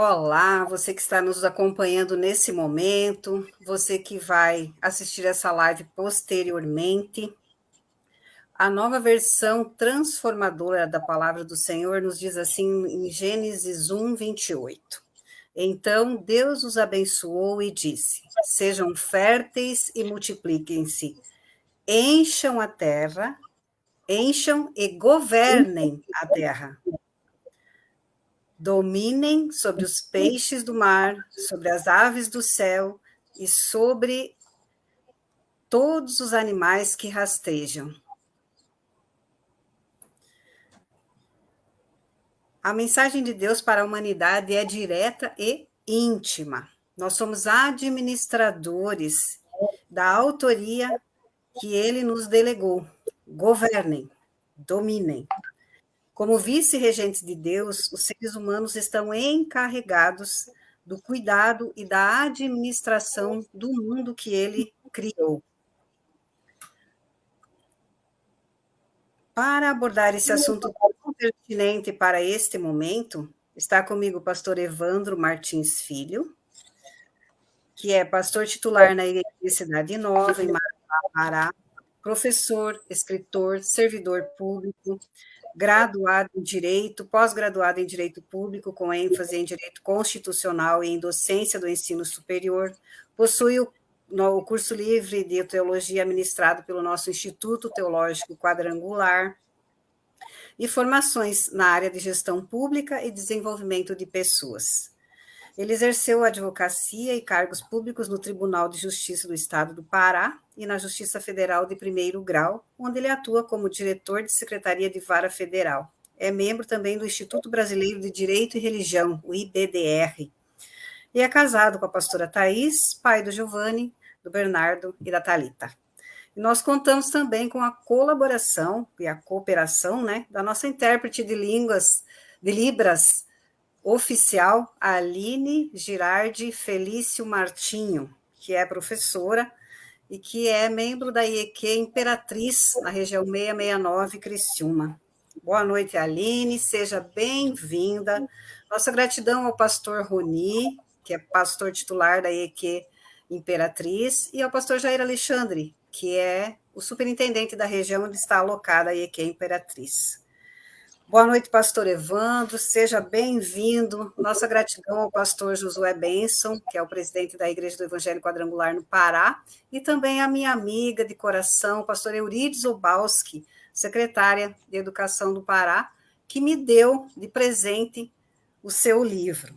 Olá, você que está nos acompanhando nesse momento, você que vai assistir essa live posteriormente. A nova versão transformadora da palavra do Senhor nos diz assim em Gênesis 1, 28. Então Deus os abençoou e disse: Sejam férteis e multipliquem-se, encham a terra, encham e governem a terra. Dominem sobre os peixes do mar, sobre as aves do céu e sobre todos os animais que rastejam. A mensagem de Deus para a humanidade é direta e íntima. Nós somos administradores da autoria que ele nos delegou. Governem, dominem. Como vice-regentes de Deus, os seres humanos estão encarregados do cuidado e da administração do mundo que ele criou. Para abordar esse assunto tão pertinente para este momento, está comigo o pastor Evandro Martins Filho, que é pastor titular na Igreja Cidade Nova, em Marabá, Pará, professor, escritor, servidor público, graduado em Direito, pós-graduado em Direito Público, com ênfase em Direito Constitucional e em Docência do Ensino Superior, possui o curso livre de Teologia ministrado pelo nosso Instituto Teológico Quadrangular, e formações na área de Gestão Pública e Desenvolvimento de Pessoas. Ele exerceu advocacia e cargos públicos no Tribunal de Justiça do Estado do Pará e na Justiça Federal de Primeiro Grau, onde ele atua como diretor de Secretaria de Vara Federal. É membro também do Instituto Brasileiro de Direito e Religião, o IBDR. E é casado com a pastora Thaís, pai do Giovanni, do Bernardo e da Thalita. E nós contamos também com a colaboração e a cooperação, da nossa intérprete de Libras, oficial, Aline Girardi Felício Martinho, que é professora e que é membro da IEQ Imperatriz, na região 669, Criciúma. Boa noite, Aline, seja bem-vinda. Nossa gratidão ao pastor Roni, que é pastor titular da IEQ Imperatriz, e ao pastor Jair Alexandre, que é o superintendente da região onde está alocada a IEQ Imperatriz. Boa noite, pastor Evandro, seja bem-vindo. Nossa gratidão ao pastor Josué Benson, que é o presidente da Igreja do Evangelho Quadrangular no Pará, e também a minha amiga de coração, pastor Eurides Obalski, secretária de Educação do Pará, que me deu de presente o seu livro.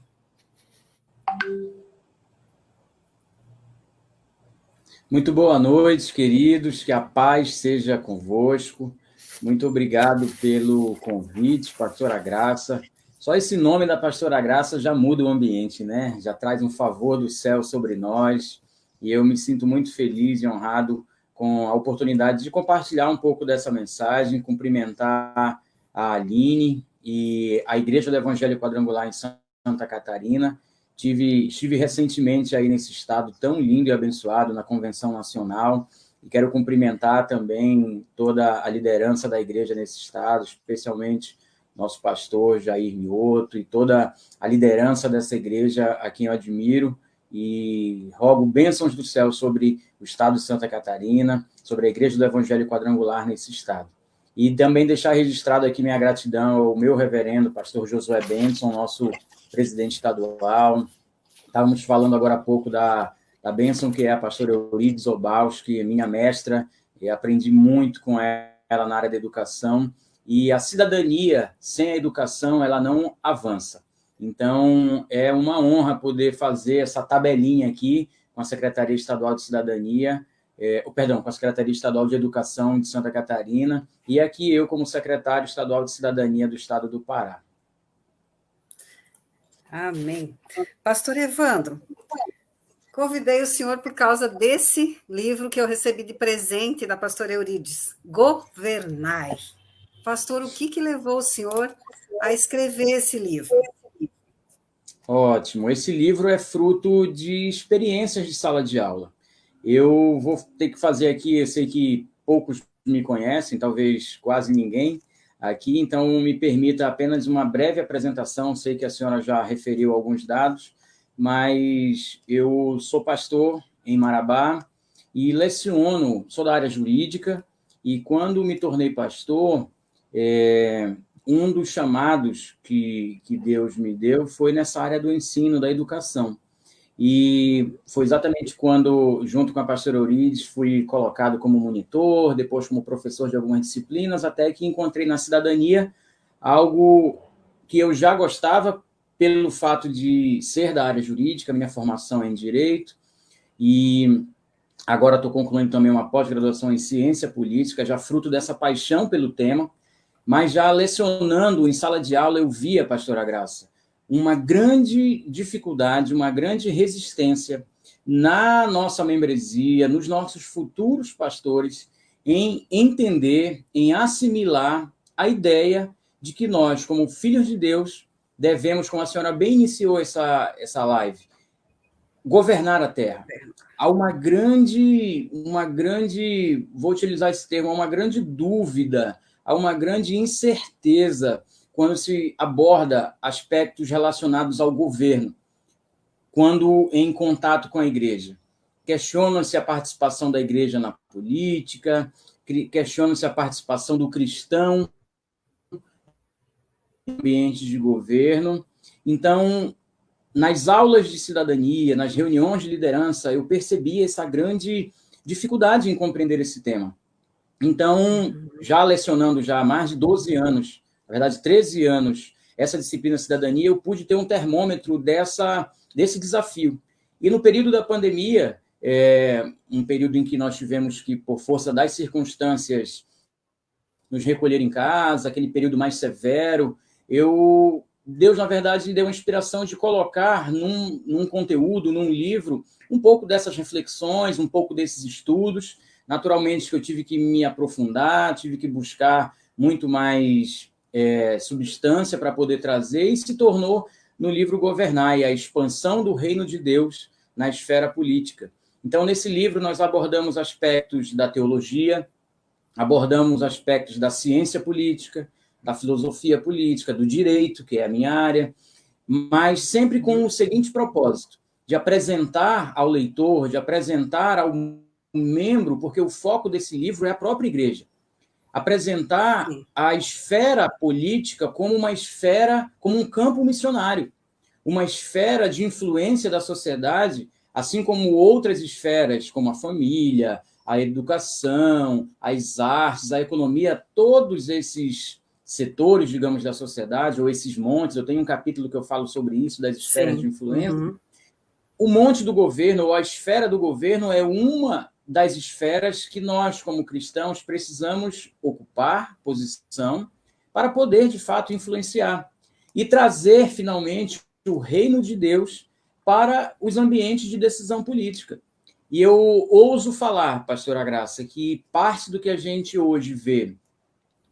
Muito boa noite, queridos, que a paz seja convosco. Muito obrigado pelo convite, pastora Graça. Só esse nome da pastora Graça já muda o ambiente, né? Já traz um favor do céu sobre nós, e eu me sinto muito feliz e honrado com a oportunidade de compartilhar um pouco dessa mensagem, cumprimentar a Aline e a Igreja do Evangelho Quadrangular em Santa Catarina. Estive recentemente aí nesse estado tão lindo e abençoado, na Convenção Nacional, e quero cumprimentar também toda a liderança da igreja nesse estado, especialmente nosso pastor Jair Mioto e toda a liderança dessa igreja a quem eu admiro, e rogo bênçãos do céu sobre o estado de Santa Catarina, sobre a Igreja do Evangelho Quadrangular nesse estado. E também deixar registrado aqui minha gratidão ao meu reverendo, pastor Josué Benson, nosso presidente estadual. Estávamos falando agora há pouco da bênção que é a pastora Eurides Obalski, minha mestra, e aprendi muito com ela na área da educação, e a cidadania, sem a educação, ela não avança. Então, é uma honra poder fazer essa tabelinha aqui com a Secretaria Estadual de Cidadania, com a Secretaria Estadual de Educação de Santa Catarina, e aqui eu como secretário estadual de Cidadania do Estado do Pará. Amém. Pastor Evandro, convidei o senhor por causa desse livro que eu recebi de presente da pastora Eurides, Governai. Pastor, o que levou o senhor a escrever esse livro? Ótimo. Esse livro é fruto de experiências de sala de aula. Eu vou ter que fazer aqui, eu sei que poucos me conhecem, talvez quase ninguém, aqui, então me permita apenas uma breve apresentação. Sei que a senhora já referiu alguns dados, mas eu sou pastor em Marabá e leciono, sou da área jurídica, e quando me tornei pastor, um dos chamados que Deus me deu foi nessa área do ensino, da educação. E foi exatamente quando, junto com a pastora Eurides, fui colocado como monitor, depois como professor de algumas disciplinas, até que encontrei na cidadania algo que eu já gostava pelo fato de ser da área jurídica, minha formação é em direito, e agora estou concluindo também uma pós-graduação em ciência política, já fruto dessa paixão pelo tema, mas já lecionando em sala de aula eu via, pastora Graça, uma grande dificuldade, uma grande resistência na nossa membresia, nos nossos futuros pastores, em entender, em assimilar a ideia de que nós, como filhos de Deus, devemos, como a senhora bem iniciou essa live, governar a terra. Há uma grande, vou utilizar esse termo, há uma grande dúvida, há uma grande incerteza quando se aborda aspectos relacionados ao governo, quando em contato com a igreja. Questiona-se a participação da igreja na política, questiona-se a participação do cristão em ambientes de governo. Então, nas aulas de cidadania, nas reuniões de liderança, eu percebi essa grande dificuldade em compreender esse tema. Então, já lecionando já há mais de 12 anos, na verdade, 13 anos, essa disciplina cidadania, eu pude ter um termômetro desse desafio. E no período da pandemia, um período em que nós tivemos que, por força das circunstâncias, nos recolher em casa, aquele período mais severo, Deus, na verdade, deu a inspiração de colocar num conteúdo, num livro, um pouco dessas reflexões, um pouco desses estudos. Naturalmente que eu tive que me aprofundar, tive que buscar muito mais substância para poder trazer, e se tornou no livro Governai, a expansão do reino de Deus na esfera política. Então, nesse livro, nós abordamos aspectos da teologia, abordamos aspectos da ciência política, da filosofia política, do direito, que é a minha área, mas sempre com o seguinte propósito, de apresentar ao leitor, de apresentar ao membro, porque o foco desse livro é a própria igreja, apresentar a esfera política como uma esfera, como um campo missionário, uma esfera de influência da sociedade, assim como outras esferas, como a família, a educação, as artes, a economia, todos esses setores, digamos, da sociedade, ou esses montes. Eu tenho um capítulo que eu falo sobre isso, das esferas de influência. O monte do governo, ou a esfera do governo, é uma das esferas que nós, como cristãos, precisamos ocupar posição para poder, de fato, influenciar e trazer, finalmente, o reino de Deus para os ambientes de decisão política. E eu ouso falar, pastora Graça, que parte do que a gente hoje vê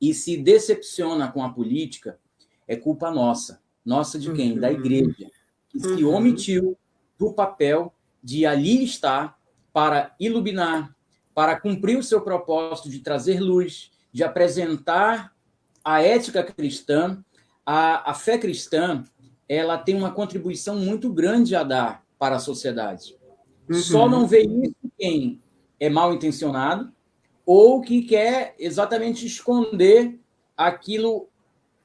e se decepciona com a política é culpa nossa. Nossa de quem? Da igreja, que se omitiu do papel de ali estar para iluminar, para cumprir o seu propósito de trazer luz, de apresentar a ética cristã. A fé cristã, ela tem uma contribuição muito grande a dar para a sociedade. Só não vê isso quem é mal intencionado ou que quer exatamente esconder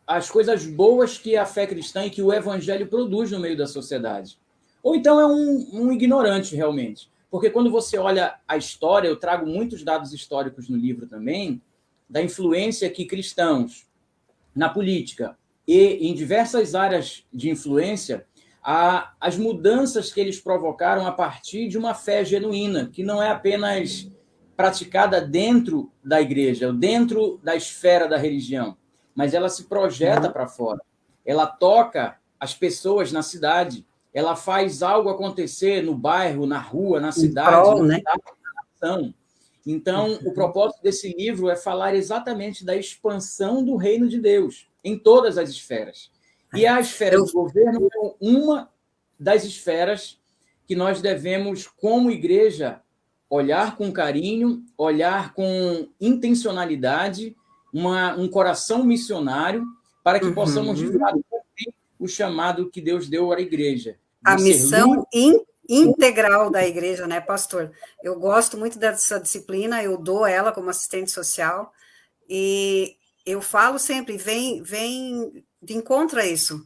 as coisas boas que a fé cristã e que o evangelho produz no meio da sociedade. Ou então é um ignorante, realmente. Porque quando você olha a história, eu trago muitos dados históricos no livro também, da influência que cristãos na política e em diversas áreas de influência, as mudanças que eles provocaram a partir de uma fé genuína, que não é apenas praticada dentro da igreja, ou dentro da esfera da religião, mas ela se projeta para fora. Ela toca as pessoas na cidade, ela faz algo acontecer no bairro, na rua, na cidade, né? na nação. Então, o propósito desse livro é falar exatamente da expansão do reino de Deus em todas as esferas. E a esfera do governo é uma das esferas que nós devemos, como igreja, olhar com carinho, olhar com intencionalidade um coração missionário para que possamos viver o chamado que Deus deu à igreja. A missão integral da igreja, né, pastor? Eu gosto muito dessa disciplina, eu dou ela como assistente social, e eu falo sempre, vem de encontro a isso.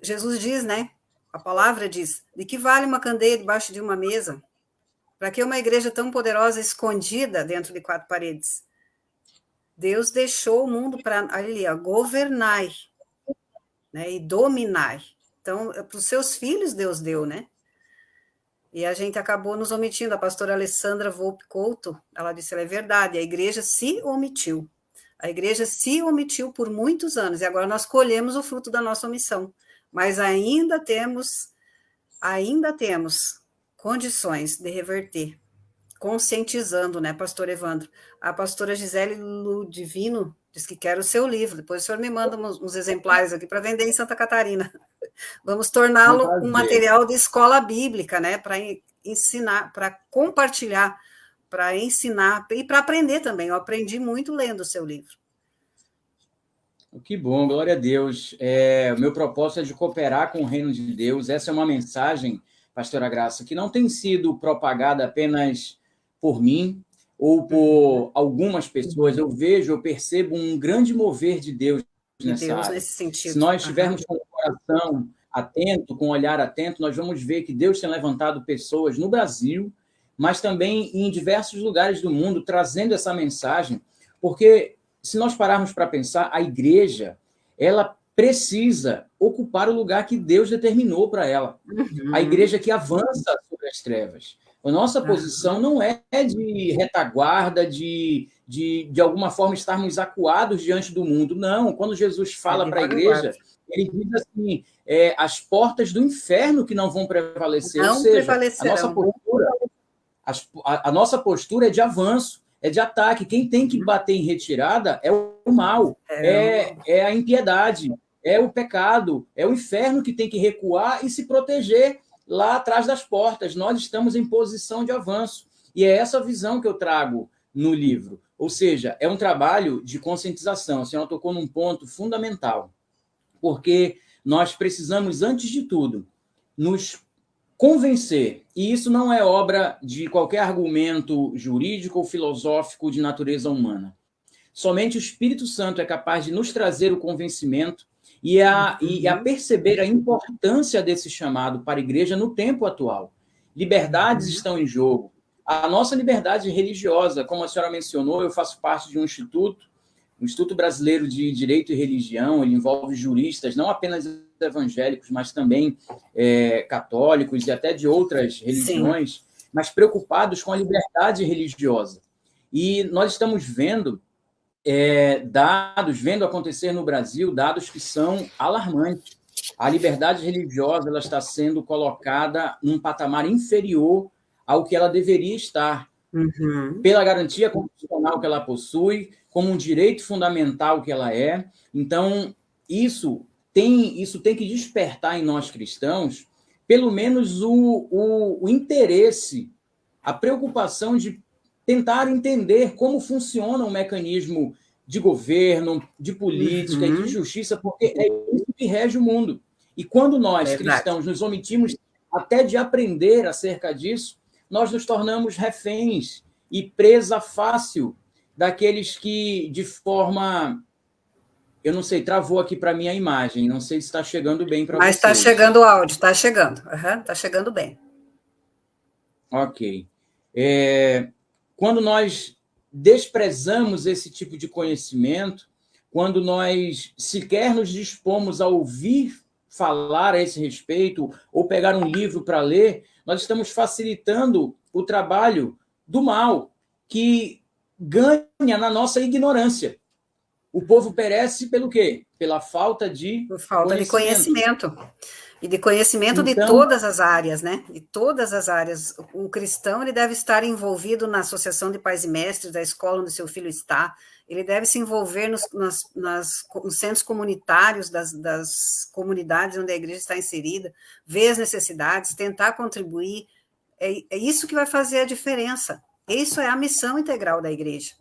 Jesus diz, né, a palavra diz, de que vale uma candeia debaixo de uma mesa? Para que uma igreja tão poderosa escondida dentro de quatro paredes? Deus deixou o mundo para ali, governar, né, e dominar. Então, para os seus filhos Deus deu, né? E a gente acabou nos omitindo. A pastora Alessandra Volpe Couto, ela disse, é verdade, a igreja se omitiu. A igreja se omitiu por muitos anos, e agora nós colhemos o fruto da nossa omissão. Mas ainda temos condições de reverter, conscientizando, né, pastor Evandro? A pastora Gisele Ludivino diz que quer o seu livro, depois o senhor me manda uns exemplares aqui para vender em Santa Catarina. Vamos torná-lo um material de escola bíblica, né, para ensinar, para compartilhar, para ensinar e para aprender também. Eu aprendi muito lendo o seu livro. Que bom, glória a Deus. O meu propósito é de cooperar com o reino de Deus. Essa é uma mensagem, pastora Graça, que não tem sido propagada apenas por mim ou por algumas pessoas. Eu percebo um grande mover de Deus nessa área. Nesse sentido. Se nós estivermos com o coração atento, com o olhar atento, nós vamos ver que Deus tem levantado pessoas no Brasil, mas também em diversos lugares do mundo, trazendo essa mensagem, porque se nós pararmos para pensar, a igreja, ela precisa ocupar o lugar que Deus determinou para ela. A igreja que avança sobre as trevas. A nossa posição não é de retaguarda, de alguma forma estarmos acuados diante do mundo. Não, quando Jesus fala para a igreja, ele diz assim, as portas do inferno que não vão prevalecer. Ou seja, a nossa postura é de avanço, é de ataque. Quem tem que bater em retirada é o mal, é a impiedade, é o pecado, é o inferno que tem que recuar e se proteger lá atrás das portas. Nós estamos em posição de avanço. E é essa visão que eu trago no livro. Ou seja, é um trabalho de conscientização. A senhora tocou num ponto fundamental, porque nós precisamos, antes de tudo, nos convencer, e isso não é obra de qualquer argumento jurídico ou filosófico de natureza humana. Somente o Espírito Santo é capaz de nos trazer o convencimento e a perceber a importância desse chamado para a igreja no tempo atual. Liberdades estão em jogo. A nossa liberdade religiosa, como a senhora mencionou, eu faço parte de um Instituto Brasileiro de Direito e Religião. Ele envolve juristas, não apenas evangélicos, mas também católicos e até de outras religiões, mas preocupados com a liberdade religiosa. E nós estamos vendo vendo acontecer no Brasil, dados que são alarmantes. A liberdade religiosa ela está sendo colocada num patamar inferior ao que ela deveria estar, pela garantia constitucional que ela possui, como um direito fundamental que ela é. Então, isso tem que despertar em nós cristãos, pelo menos o interesse, a preocupação de tentar entender como funciona o mecanismo de governo, de política e de justiça, porque é isso que rege o mundo. E quando nós, cristãos, nos omitimos até de aprender acerca disso, nós nos tornamos reféns e presa fácil daqueles que, de forma... Eu não sei, travou aqui para mim a imagem, não sei se está chegando bem para vocês. Mas está chegando o áudio, está chegando. Está chegando bem. Ok. Quando nós desprezamos esse tipo de conhecimento, quando nós sequer nos dispomos a ouvir falar a esse respeito ou pegar um livro para ler, nós estamos facilitando o trabalho do mal, que ganha na nossa ignorância. O povo perece pelo quê? Pela falta de conhecimento. E de conhecimento de todas as áreas, né? De todas as áreas. O cristão ele deve estar envolvido na associação de pais e mestres da escola onde seu filho está. Ele deve se envolver nos centros comunitários das comunidades onde a igreja está inserida, ver as necessidades, tentar contribuir. É isso que vai fazer a diferença. Isso é a missão integral da igreja.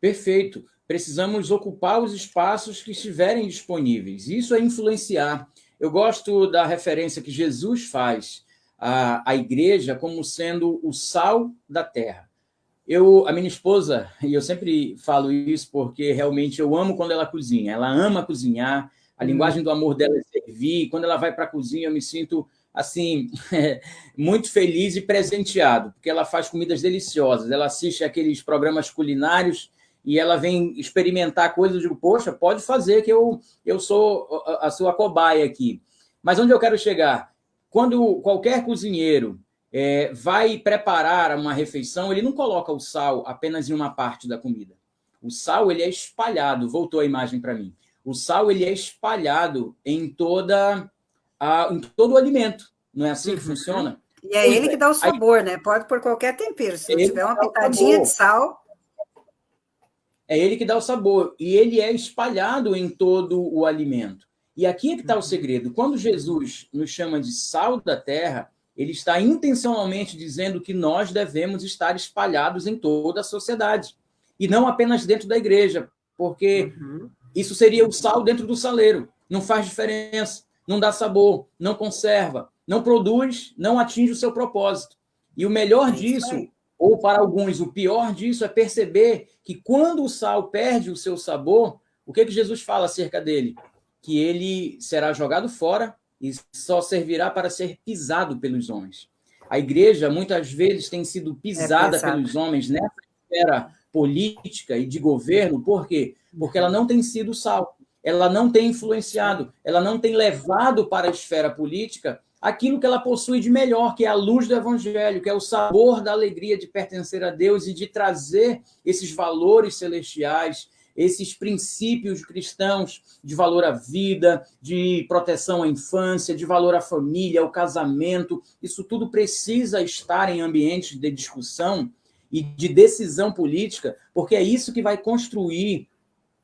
Perfeito. Precisamos ocupar os espaços que estiverem disponíveis. Isso é influenciar. Eu gosto da referência que Jesus faz à igreja como sendo o sal da terra. A minha esposa, e eu sempre falo isso porque realmente eu amo quando ela cozinha. Ela ama cozinhar, a linguagem do amor dela é servir. Quando ela vai para a cozinha, eu me sinto assim muito feliz e presenteado, porque ela faz comidas deliciosas. Ela assiste aqueles programas culinários e ela vem experimentar coisas. Eu digo, poxa, pode fazer que eu sou a sua cobaia aqui. Mas onde eu quero chegar? Quando qualquer cozinheiro vai preparar uma refeição, ele não coloca o sal apenas em uma parte da comida. O sal ele é espalhado, voltou a imagem para mim. O sal ele é espalhado em todo o alimento. Não é assim que funciona? E é ele que dá o sabor, né? Pode pôr qualquer tempero. Se não tiver uma pitadinha de sal... É ele que dá o sabor. E ele é espalhado em todo o alimento. E aqui é que está o segredo. Quando Jesus nos chama de sal da terra, ele está intencionalmente dizendo que nós devemos estar espalhados em toda a sociedade. E não apenas dentro da igreja, porque isso seria o sal dentro do saleiro. Não faz diferença, não dá sabor, não conserva, não produz, não atinge o seu propósito. E o melhor disso, ou para alguns, o pior disso, é perceber que quando o sal perde o seu sabor, o que Jesus fala acerca dele? Que ele será jogado fora e só servirá para ser pisado pelos homens. A igreja, muitas vezes, tem sido pisada pelos homens nessa esfera política e de governo. Por quê? Porque ela não tem sido sal, ela não tem influenciado, ela não tem levado para a esfera política aquilo que ela possui de melhor, que é a luz do evangelho, que é o sabor da alegria de pertencer a Deus e de trazer esses valores celestiais, esses princípios cristãos de valor à vida, de proteção à infância, de valor à família, ao casamento. Isso tudo precisa estar em ambientes de discussão e de decisão política, porque é isso que vai construir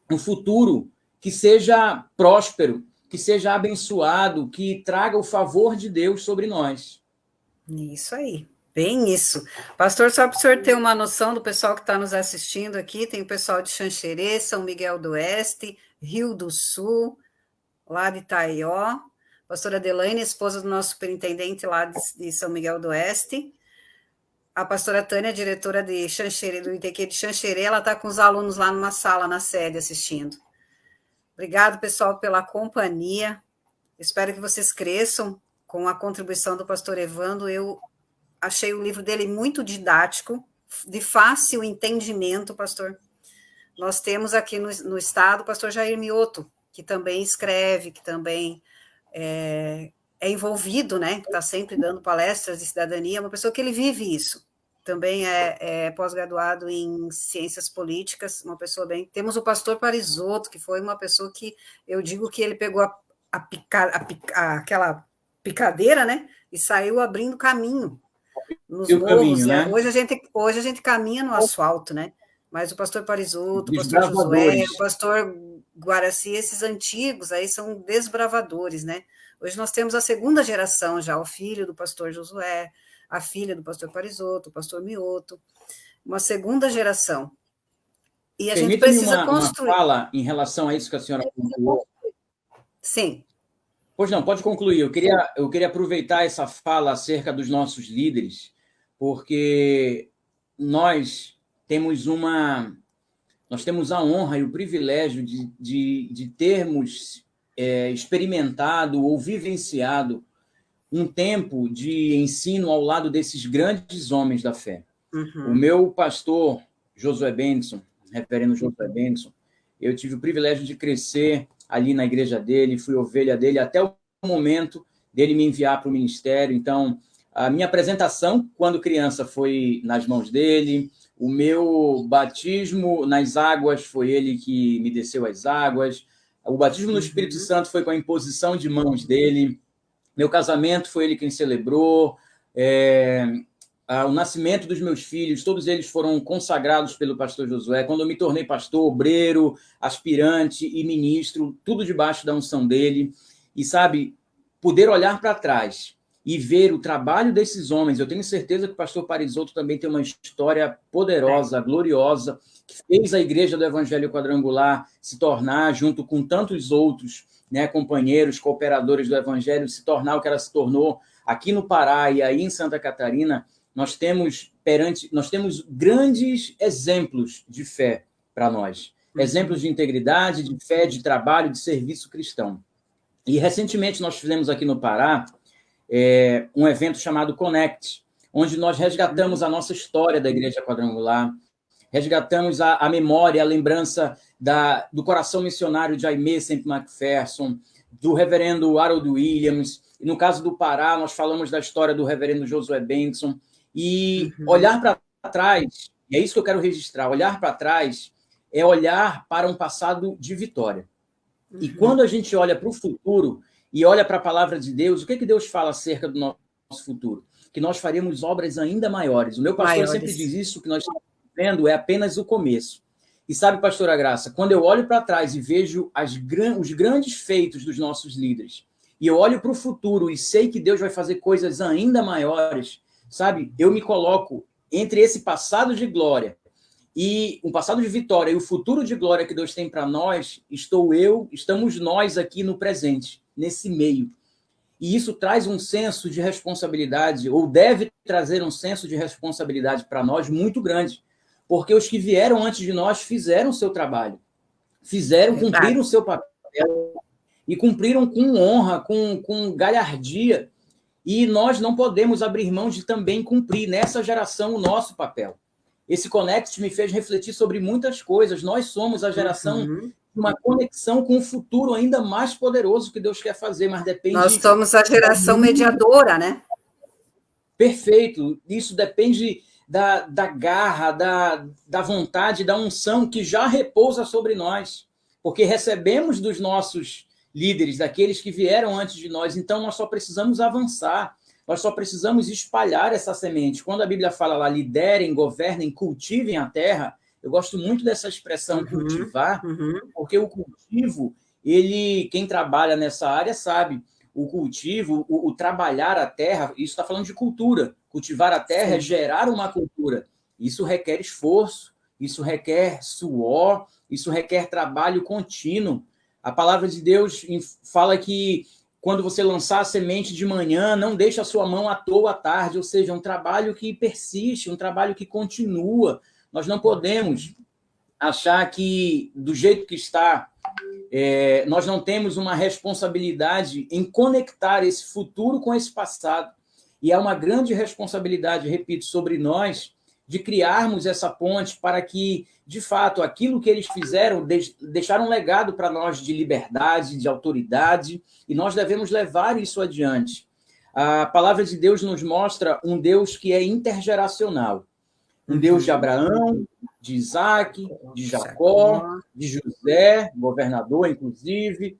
um futuro que seja próspero, que seja abençoado, que traga o favor de Deus sobre nós. Isso aí. Bem isso. Pastor, só para o senhor ter uma noção do pessoal que está nos assistindo aqui, tem o pessoal de Xanxerê, São Miguel do Oeste, Rio do Sul, lá de Itaió, pastora Adelaine, esposa do nosso superintendente lá de São Miguel do Oeste, a pastora Tânia, diretora de Xanxerê, do ITQ de Xanxerê, ela está com os alunos lá numa sala, na sede, assistindo. Obrigado, pessoal, pela companhia. Espero que vocês cresçam com a contribuição do pastor Evandro. Eu achei o livro dele muito didático, de fácil entendimento, pastor. Nós temos aqui no estado o pastor Jair Mioto, que também escreve, que também é envolvido, né? Que está sempre dando palestras de cidadania, uma pessoa que ele vive isso. Também é pós-graduado em ciências políticas, uma pessoa bem... Temos o pastor Parisotto, que foi uma pessoa que eu digo que ele pegou aquela picadeira, né? E saiu abrindo caminho nos morros. Caminho, né? Hoje a gente caminha no asfalto, né? Mas o pastor Parisotto, o pastor Josué, o pastor Guaraci, esses antigos aí são desbravadores, né? Hoje nós temos a segunda geração já, o filho do pastor Josué, a filha do pastor Parisotto, o pastor Mioto, uma segunda geração. E a gente precisa construir. Uma fala em relação a isso que a senhora concluiu. Sim. Pois não, pode concluir. Eu queria aproveitar essa fala acerca dos nossos líderes, porque nós temos a honra e o privilégio de termos experimentado ou vivenciado um tempo de ensino ao lado desses grandes homens da fé. O meu pastor, Josué Benson, reverendo Josué Benson, eu tive o privilégio de crescer ali na igreja dele, fui ovelha dele até o momento dele me enviar para o ministério. Então, a minha apresentação, quando criança, foi nas mãos dele, o meu batismo nas águas foi ele que me desceu as águas, o batismo no Espírito Santo foi com a imposição de mãos dele, meu casamento foi ele quem celebrou, o nascimento dos meus filhos, todos eles foram consagrados pelo pastor Josué. Quando eu me tornei pastor, obreiro, aspirante e ministro, tudo debaixo da unção dele. E, sabe, poder olhar para trás e ver o trabalho desses homens. Eu tenho certeza que o pastor Parisotto também tem uma história poderosa, gloriosa, que fez a Igreja do Evangelho Quadrangular se tornar, junto com tantos outros, né, companheiros, cooperadores do Evangelho, se tornar o que ela se tornou aqui no Pará e aí em Santa Catarina. Nós temos grandes exemplos de fé para nós. Exemplos de integridade, de fé, de trabalho, de serviço cristão. E recentemente nós fizemos aqui no Pará um evento chamado Connect, onde nós resgatamos a nossa história da Igreja Quadrangular, resgatamos a memória, a lembrança do coração missionário de Aimee St. Macpherson, do reverendo Harold Williams. E no caso do Pará, nós falamos da história do reverendo Josué Benson. E olhar para trás, e é isso que eu quero registrar, olhar para trás é olhar para um passado de vitória. E quando a gente olha para o futuro e olha para a palavra de Deus, o que Deus fala acerca do nosso futuro? Que nós faremos obras ainda maiores. O meu pastor sempre diz isso, que nós estamos vendo é apenas o começo. E sabe, pastora Graça, quando eu olho para trás e vejo os grandes feitos dos nossos líderes, e eu olho para o futuro e sei que Deus vai fazer coisas ainda maiores, sabe, eu me coloco entre esse passado de glória e um passado de vitória e o futuro de glória que Deus tem para nós, estamos nós aqui no presente, nesse meio. E isso traz um senso de responsabilidade, ou deve trazer um senso de responsabilidade para nós muito grande, porque os que vieram antes de nós fizeram o seu trabalho, cumpriram o seu papel, e cumpriram com honra, com galhardia, e nós não podemos abrir mão de também cumprir nessa geração o nosso papel. Esse Connect me fez refletir sobre muitas coisas. Nós somos a geração de uma conexão com o futuro ainda mais poderoso que Deus quer fazer, mas depende... Nós somos a geração mediadora, né? Perfeito. Isso depende da garra, da vontade, da unção que já repousa sobre nós, porque recebemos dos nossos líderes, daqueles que vieram antes de nós, então nós só precisamos avançar, nós só precisamos espalhar essa semente. Quando a Bíblia fala lá, liderem, governem, cultivem a terra, eu gosto muito dessa expressão cultivar, porque o cultivo, quem trabalha nessa área sabe, o cultivo, o trabalhar a terra, isso está falando de cultura, cultivar a terra é gerar uma cultura, isso requer esforço, isso requer suor, isso requer trabalho contínuo. A palavra de Deus fala que quando você lançar a semente de manhã, não deixe a sua mão à toa à tarde, ou seja, um trabalho que persiste, um trabalho que continua. Nós não podemos achar que, do jeito que está, nós não temos uma responsabilidade em conectar esse futuro com esse passado. E há uma grande responsabilidade, repito, sobre nós, de criarmos essa ponte para que, de fato, aquilo que eles fizeram, deixaram um legado para nós de liberdade, de autoridade, e nós devemos levar isso adiante. A palavra de Deus nos mostra um Deus que é intergeracional. Um Deus de Abraão, de Isaac, de Jacó, de José, governador, inclusive.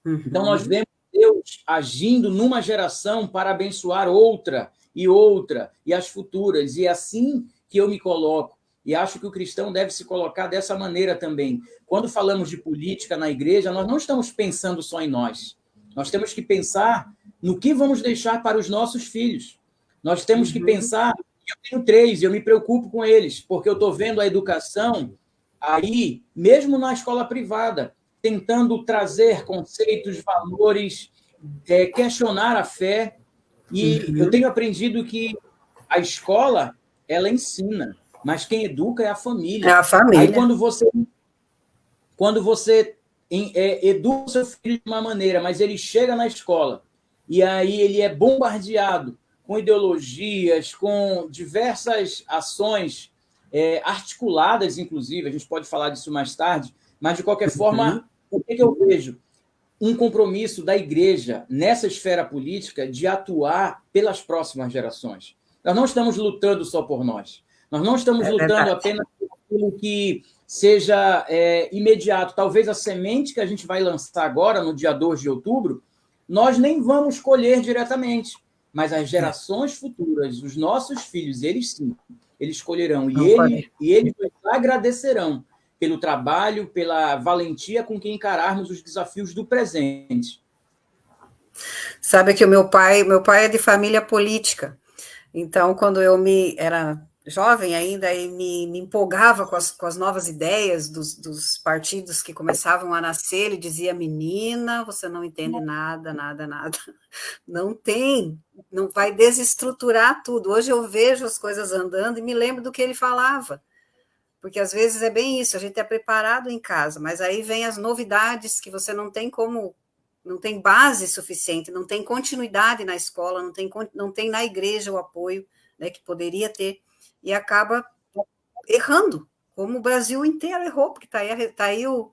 Então, nós vemos Deus agindo numa geração para abençoar outra, e as futuras. E é assim que eu me coloco. E acho que o cristão deve se colocar dessa maneira também. Quando falamos de política na igreja, nós não estamos pensando só em nós. Nós temos que pensar no que vamos deixar para os nossos filhos. Nós temos que pensar... Eu tenho 3 e eu me preocupo com eles, porque eu estou vendo a educação aí, mesmo na escola privada, tentando trazer conceitos, valores, questionar a fé. E eu tenho aprendido que a escola, ela ensina, mas quem educa é a família. É a família. Aí quando você educa o seu filho de uma maneira, mas ele chega na escola e aí ele é bombardeado com ideologias, com diversas ações articuladas, inclusive, a gente pode falar disso mais tarde, mas, de qualquer forma, o que eu vejo? Um compromisso da igreja nessa esfera política de atuar pelas próximas gerações. Nós não estamos lutando só por nós. Nós não estamos lutando apenas por aquilo que seja imediato. Talvez a semente que a gente vai lançar agora, no dia 2 de outubro, nós nem vamos colher diretamente. Mas as gerações futuras, os nossos filhos, eles sim, eles colherão. E eles agradecerão pelo trabalho, pela valentia com que encararmos os desafios do presente. Sabe que o meu pai é de família política. Então, quando eu era jovem ainda e me empolgava com as novas ideias dos partidos que começavam a nascer, ele dizia: menina, você não entende nada, nada, nada. Não tem, não vai desestruturar tudo. Hoje eu vejo as coisas andando e me lembro do que ele falava. Porque às vezes é bem isso, a gente é preparado em casa, mas aí vem as novidades que você não tem como, não tem base suficiente, não tem continuidade na escola, não tem na igreja o apoio, né, que poderia ter, e acaba errando, como o Brasil inteiro errou, porque tá aí o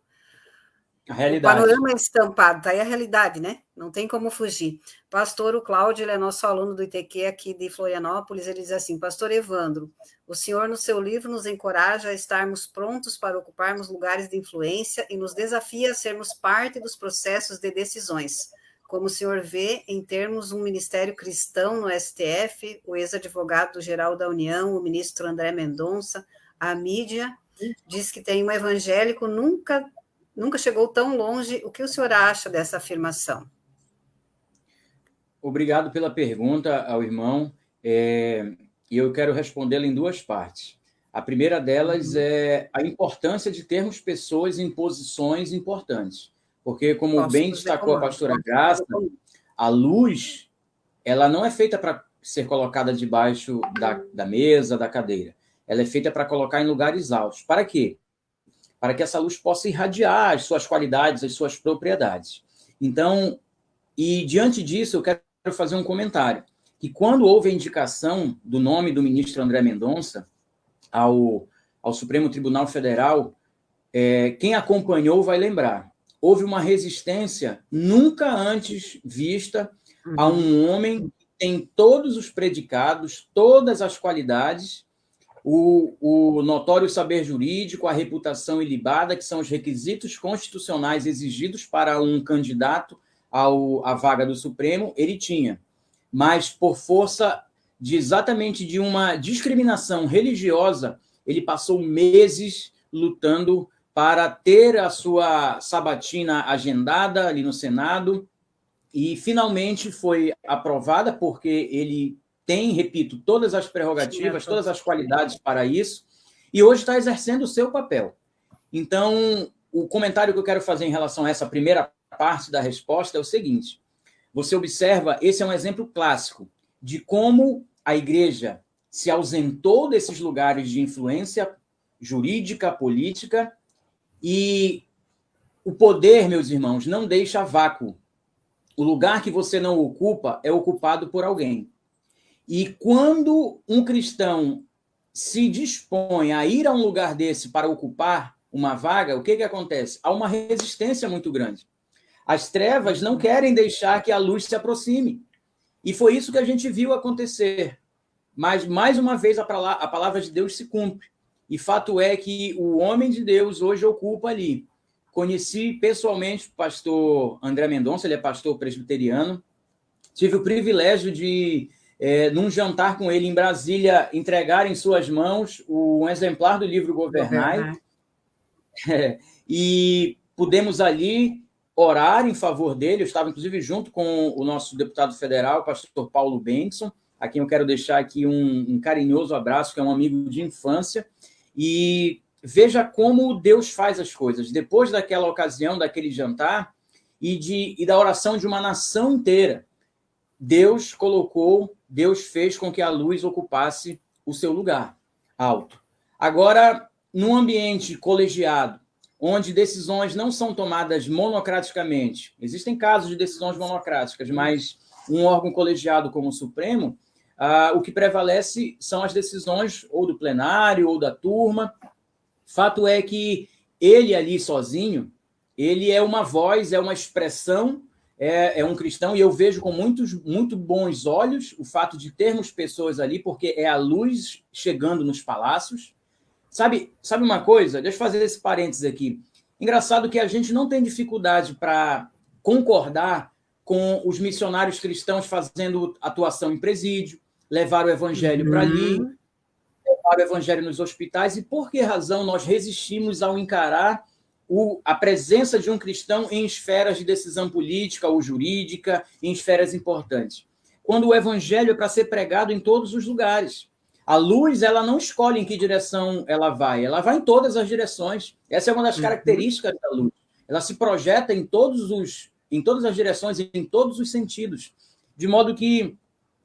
panorama estampado, está aí a realidade, né? Não tem como fugir. Pastor, o Cláudio, ele é nosso aluno do ITQ aqui de Florianópolis, ele diz assim: Pastor Evandro, o senhor no seu livro nos encoraja a estarmos prontos para ocuparmos lugares de influência e nos desafia a sermos parte dos processos de decisões. Como o senhor vê, em termos um ministério cristão no STF, o ex-advogado-geral da União, o ministro André Mendonça, a mídia diz que tem um evangélico nunca chegou tão longe. O que o senhor acha dessa afirmação? Obrigado pela pergunta ao irmão. E eu quero respondê-la em duas partes. A primeira delas é a importância de termos pessoas em posições importantes. Porque, como bem destacou a pastora Graça, a luz, ela não é feita para ser colocada debaixo da mesa, da cadeira. Ela é feita para colocar em lugares altos. Para quê? Para que essa luz possa irradiar as suas qualidades, as suas propriedades. Então, e diante disso, eu quero fazer um comentário, que quando houve a indicação do nome do ministro André Mendonça ao Supremo Tribunal Federal, quem acompanhou vai lembrar, houve uma resistência nunca antes vista a um homem que tem todos os predicados, todas as qualidades, o notório saber jurídico, a reputação ilibada, que são os requisitos constitucionais exigidos para um candidato à vaga do Supremo, ele tinha. Mas, por força exatamente de uma discriminação religiosa, ele passou meses lutando para ter a sua sabatina agendada ali no Senado e, finalmente, foi aprovada porque ele tem, repito, todas as prerrogativas, todas as qualidades para isso, e hoje está exercendo o seu papel. Então, o comentário que eu quero fazer em relação a essa primeira parte da resposta é o seguinte: você observa, esse é um exemplo clássico de como a igreja se ausentou desses lugares de influência jurídica, política, e o poder, meus irmãos, não deixa vácuo. O lugar que você não ocupa é ocupado por alguém. E quando um cristão se dispõe a ir a um lugar desse para ocupar uma vaga, o que acontece? Há uma resistência muito grande. As trevas não querem deixar que a luz se aproxime. E foi isso que a gente viu acontecer. Mas, mais uma vez, a palavra de Deus se cumpre. E fato é que o homem de Deus hoje ocupa ali. Conheci pessoalmente o pastor André Mendonça, ele é pastor presbiteriano. Tive o privilégio de, num jantar com ele em Brasília, entregar em suas mãos um exemplar do livro Governai. E pudemos ali orar em favor dele. Eu estava, inclusive, junto com o nosso deputado federal, o pastor Paulo Benson, a quem eu quero deixar aqui um carinhoso abraço, que é um amigo de infância. E veja como Deus faz as coisas. Depois daquela ocasião, daquele jantar, e da oração de uma nação inteira, Deus fez com que a luz ocupasse o seu lugar alto. Agora, num ambiente colegiado, onde decisões não são tomadas monocraticamente, existem casos de decisões monocráticas, mas um órgão colegiado como o Supremo, o que prevalece são as decisões ou do plenário ou da turma. Fato é que ele ali sozinho, ele é uma voz, é uma expressão, é um cristão, e eu vejo com muito bons olhos o fato de termos pessoas ali, porque é a luz chegando nos palácios. Sabe uma coisa? Deixa eu fazer esse parênteses aqui. Engraçado que a gente não tem dificuldade para concordar com os missionários cristãos fazendo atuação em presídio, levar o evangelho para ali, levar o evangelho nos hospitais. E por que razão nós resistimos ao encarar a presença de um cristão em esferas de decisão política ou jurídica, em esferas importantes. Quando o evangelho é para ser pregado em todos os lugares. A luz, ela não escolhe em que direção ela vai em todas as direções. Essa é uma das características da luz. Ela se projeta em todas as direções, em todos os sentidos. De modo que,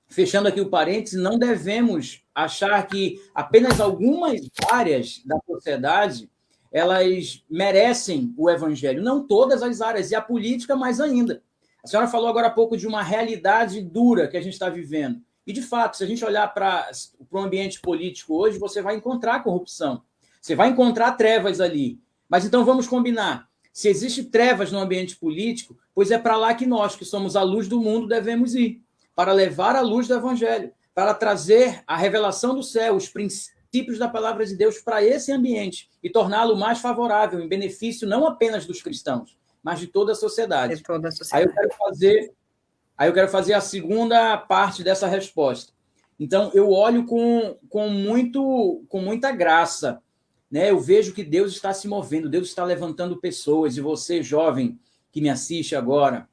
fechando aqui o parênteses, não devemos achar que apenas algumas áreas da sociedade elas merecem o evangelho. Não todas as áreas, e a política mais ainda. A senhora falou agora há pouco de uma realidade dura que a gente está vivendo. E, de fato, se a gente olhar para o ambiente político hoje, você vai encontrar corrupção. Você vai encontrar trevas ali. Mas então vamos combinar. Se existe trevas no ambiente político, pois é para lá que nós, que somos a luz do mundo, devemos ir. Para levar a luz do evangelho. Para trazer a revelação do céu, os princípios da palavra de Deus para esse ambiente e torná-lo mais favorável, em benefício não apenas dos cristãos, mas de toda a sociedade. De toda a sociedade. Aí eu quero fazer a segunda parte dessa resposta. Então, eu olho com muita graça, né? Eu vejo que Deus está se movendo, Deus está levantando pessoas, e você, jovem, que me assiste agora,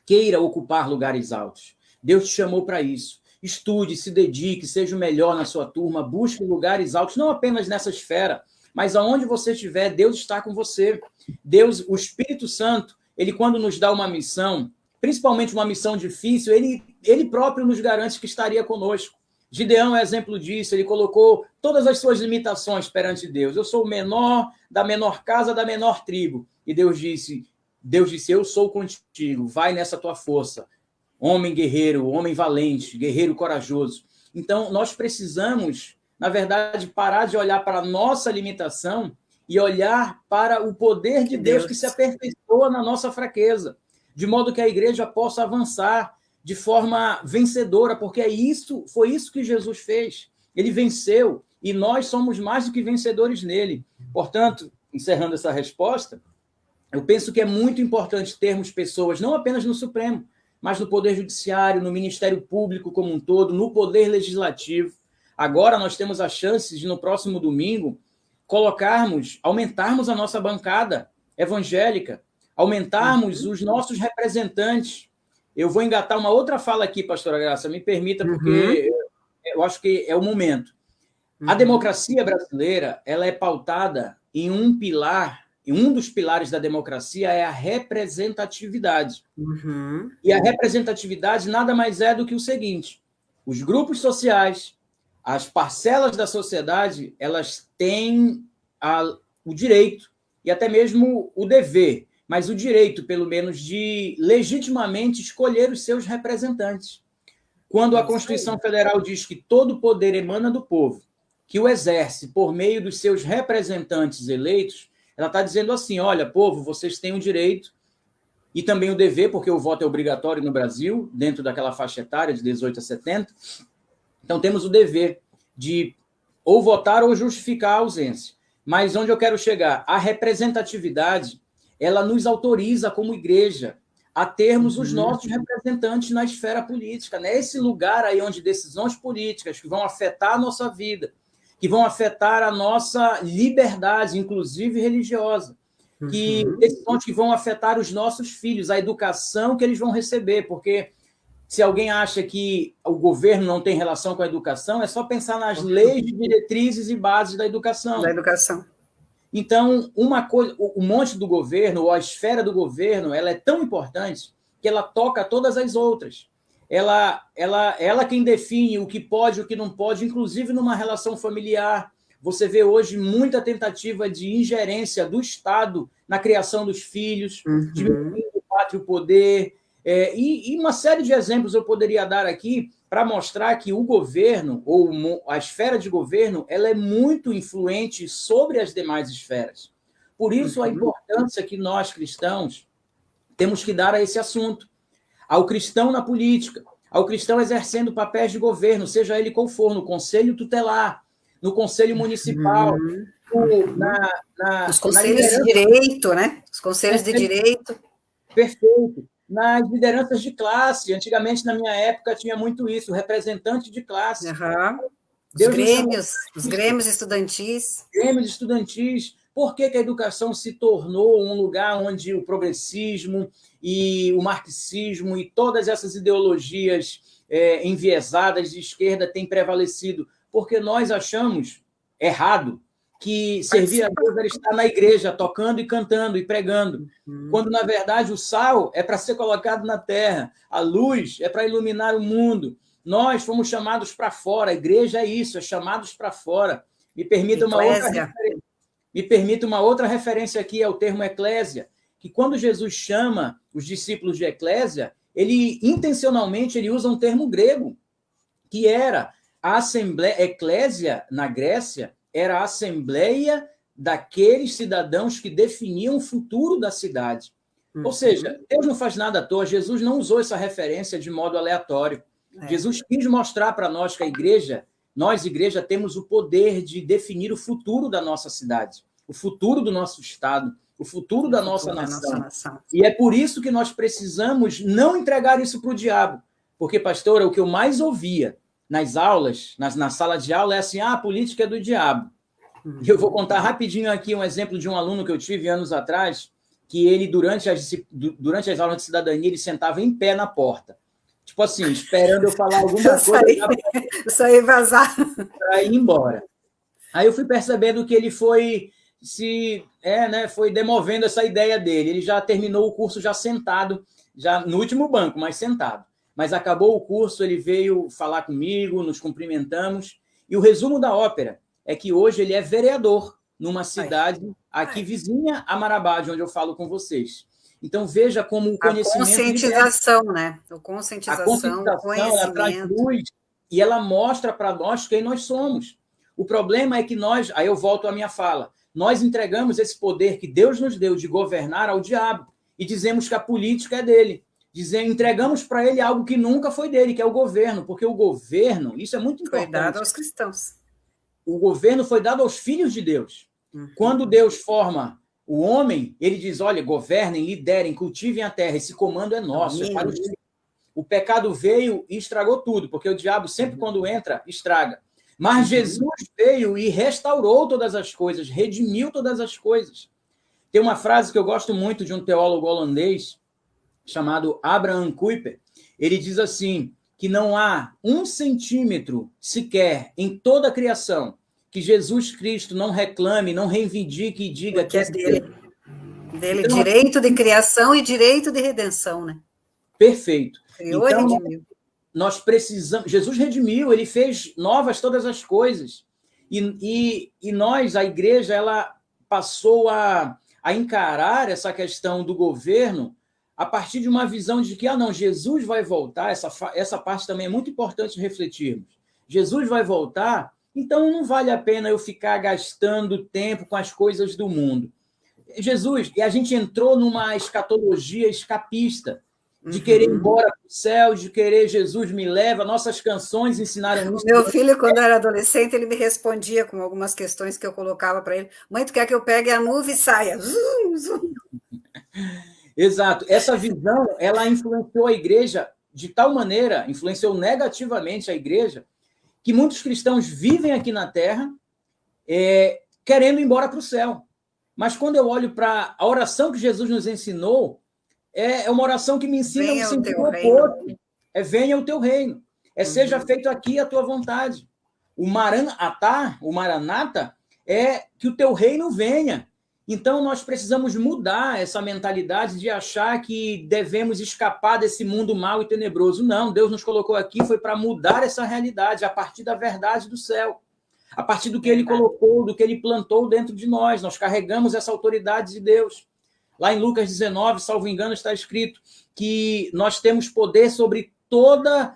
queira ocupar lugares altos. Deus te chamou para isso. Estude, se dedique, seja o melhor na sua turma, busque lugares altos, não apenas nessa esfera, mas aonde você estiver, Deus está com você. Deus, o Espírito Santo, ele quando nos dá uma missão, principalmente uma missão difícil, ele próprio nos garante que estaria conosco. Gideão é exemplo disso, ele colocou todas as suas limitações perante Deus. Eu sou o menor da menor casa, da menor tribo. E Deus disse, eu sou contigo, vai nessa tua força. Homem guerreiro, homem valente, guerreiro corajoso. Então, nós precisamos, na verdade, parar de olhar para a nossa limitação e olhar para o poder de Deus que se aperfeiçoa na nossa fraqueza, de modo que a igreja possa avançar de forma vencedora, porque foi isso que Jesus fez. Ele venceu, e nós somos mais do que vencedores nele. Portanto, encerrando essa resposta, eu penso que é muito importante termos pessoas, não apenas no Supremo, mas no Poder Judiciário, no Ministério Público como um todo, no Poder Legislativo. Agora nós temos a chance de, no próximo domingo, aumentarmos a nossa bancada evangélica, aumentarmos os nossos representantes. Eu vou engatar uma outra fala aqui, pastora Graça, me permita, porque eu acho que é o momento. A democracia brasileira, ela é pautada em um pilar, e um dos pilares da democracia é a representatividade. E a representatividade nada mais é do que o seguinte: os grupos sociais, as parcelas da sociedade, elas têm o direito e até mesmo o dever, mas o direito, pelo menos, de legitimamente escolher os seus representantes. Quando a Constituição Federal diz que todo poder emana do povo, que o exerce por meio dos seus representantes eleitos, ela está dizendo assim: olha, povo, vocês têm o direito e também o dever, porque o voto é obrigatório no Brasil, dentro daquela faixa etária de 18 a 70. Então, temos o dever de ou votar ou justificar a ausência. Mas onde eu quero chegar? A representatividade, ela nos autoriza, como igreja, a termos os nossos representantes na esfera política, né? Esse lugar aí onde decisões políticas que vão afetar a nossa vida, que vão afetar a nossa liberdade, inclusive religiosa, que decisões que vão afetar os nossos filhos, a educação que eles vão receber, porque se alguém acha que o governo não tem relação com a educação, é só pensar nas leis, diretrizes e bases da educação. Então, uma coisa, o monte do governo, ou a esfera do governo, ela é tão importante que ela toca todas as outras. Ela quem define o que pode e o que não pode, inclusive numa relação familiar. Você vê hoje muita tentativa de ingerência do Estado na criação dos filhos, diminuindo o pátrio poder, e uma série de exemplos eu poderia dar aqui para mostrar que o governo, ou a esfera de governo, ela é muito influente sobre as demais esferas. Por isso, a importância que nós, cristãos, temos que dar a esse assunto. Ao cristão na política, ao cristão exercendo papéis de governo, seja ele qual for, no conselho tutelar, no conselho municipal, os conselhos de direito, né? Os conselhos de direito. Perfeito. Nas lideranças de classe, antigamente, na minha época, tinha muito isso, representante de classe. Os grêmios estudantis. Grêmios estudantis, por que a educação se tornou um lugar onde o progressismo e o marxismo e todas essas ideologias enviesadas de esquerda têm prevalecido? Porque nós achamos errado que servir a Deus era estar na igreja, tocando e cantando e pregando, quando, na verdade, o sal é para ser colocado na terra, a luz é para iluminar o mundo. Nós fomos chamados para fora, a igreja é isso, é chamados para fora. Me permita uma outra referência aqui ao termo eclésia, que quando Jesus chama os discípulos de eclésia, ele intencionalmente ele usa um termo grego, que era a assembleia, eclésia na Grécia, era a assembleia daqueles cidadãos que definiam o futuro da cidade. Ou seja, Deus não faz nada à toa, Jesus não usou essa referência de modo aleatório. Jesus quis mostrar para nós que a igreja, nós, igreja, temos o poder de definir o futuro da nossa cidade, o futuro do nosso estado, o futuro da nossa nação. E é por isso que nós precisamos não entregar isso para o diabo. Porque, pastora, o que eu mais ouvia nas aulas, na sala de aula, é assim, a política é do diabo. E eu vou contar rapidinho aqui um exemplo de um aluno que eu tive anos atrás, que ele, durante as aulas de cidadania, ele sentava em pé na porta. Tipo assim, esperando eu falar alguma coisa. Só ia vazar. Para ir embora. Aí eu fui percebendo que ele foi foi demovendo essa ideia dele. Ele já terminou o curso já sentado, já no último banco, mas sentado. Mas acabou o curso, ele veio falar comigo, nos cumprimentamos. E o resumo da ópera é que hoje ele é vereador numa cidade aqui vizinha a Marabá, de onde eu falo com vocês. Então, veja como o conhecimento... A conscientização, né? A conscientização, o conhecimento. Ela traz luz e ela mostra para nós quem nós somos. O problema é que nós... Aí eu volto à minha fala. Nós entregamos esse poder que Deus nos deu de governar ao diabo e dizemos que a política é dele. Entregamos para ele algo que nunca foi dele, que é o governo, porque o governo, isso é muito importante. Foi dado aos cristãos. O governo foi dado aos filhos de Deus. Quando Deus forma o homem, ele diz, olha, governem, liderem, cultivem a terra, esse comando é nosso, é para os filhos. O pecado veio e estragou tudo, porque o diabo sempre quando entra, estraga. Mas Jesus veio e restaurou todas as coisas, redimiu todas as coisas. Tem uma frase que eu gosto muito de um teólogo holandês, chamado Abraham Kuyper. Ele diz assim, que não há 1 centímetro sequer em toda a criação que Jesus Cristo não reclame, não reivindique e diga que é dele. Então, direito de criação e direito de redenção, né? Perfeito. Criou e redimiu. Nós precisamos... Jesus redimiu, ele fez novas todas as coisas. E nós, a igreja, ela passou a encarar essa questão do governo a partir de uma visão de que, Jesus vai voltar, essa parte também é muito importante refletirmos. Jesus vai voltar, então não vale a pena eu ficar gastando tempo com as coisas do mundo. E a gente entrou numa escatologia escapista, de querer ir embora para o céu, de querer Jesus me leva, nossas canções ensinaram isso. Meu filho, quando era adolescente, ele me respondia com algumas questões que eu colocava para ele. Mãe, tu quer que eu pegue a nuvem e saia? Exato. Essa visão, ela influenciou a igreja de tal maneira, influenciou negativamente a igreja, que muitos cristãos vivem aqui na Terra querendo ir embora para o céu. Mas quando eu olho para a oração que Jesus nos ensinou, é uma oração que me ensina o sentido oposto. Venha o teu reino. Seja feito aqui a tua vontade. O Maranata, é que o teu reino venha. Então, nós precisamos mudar essa mentalidade de achar que devemos escapar desse mundo mau e tenebroso. Não, Deus nos colocou aqui, foi para mudar essa realidade a partir da verdade do céu, a partir do que Ele colocou, do que Ele plantou dentro de nós. Nós carregamos essa autoridade de Deus. Lá em Lucas 19, salvo engano, está escrito que nós temos poder sobre toda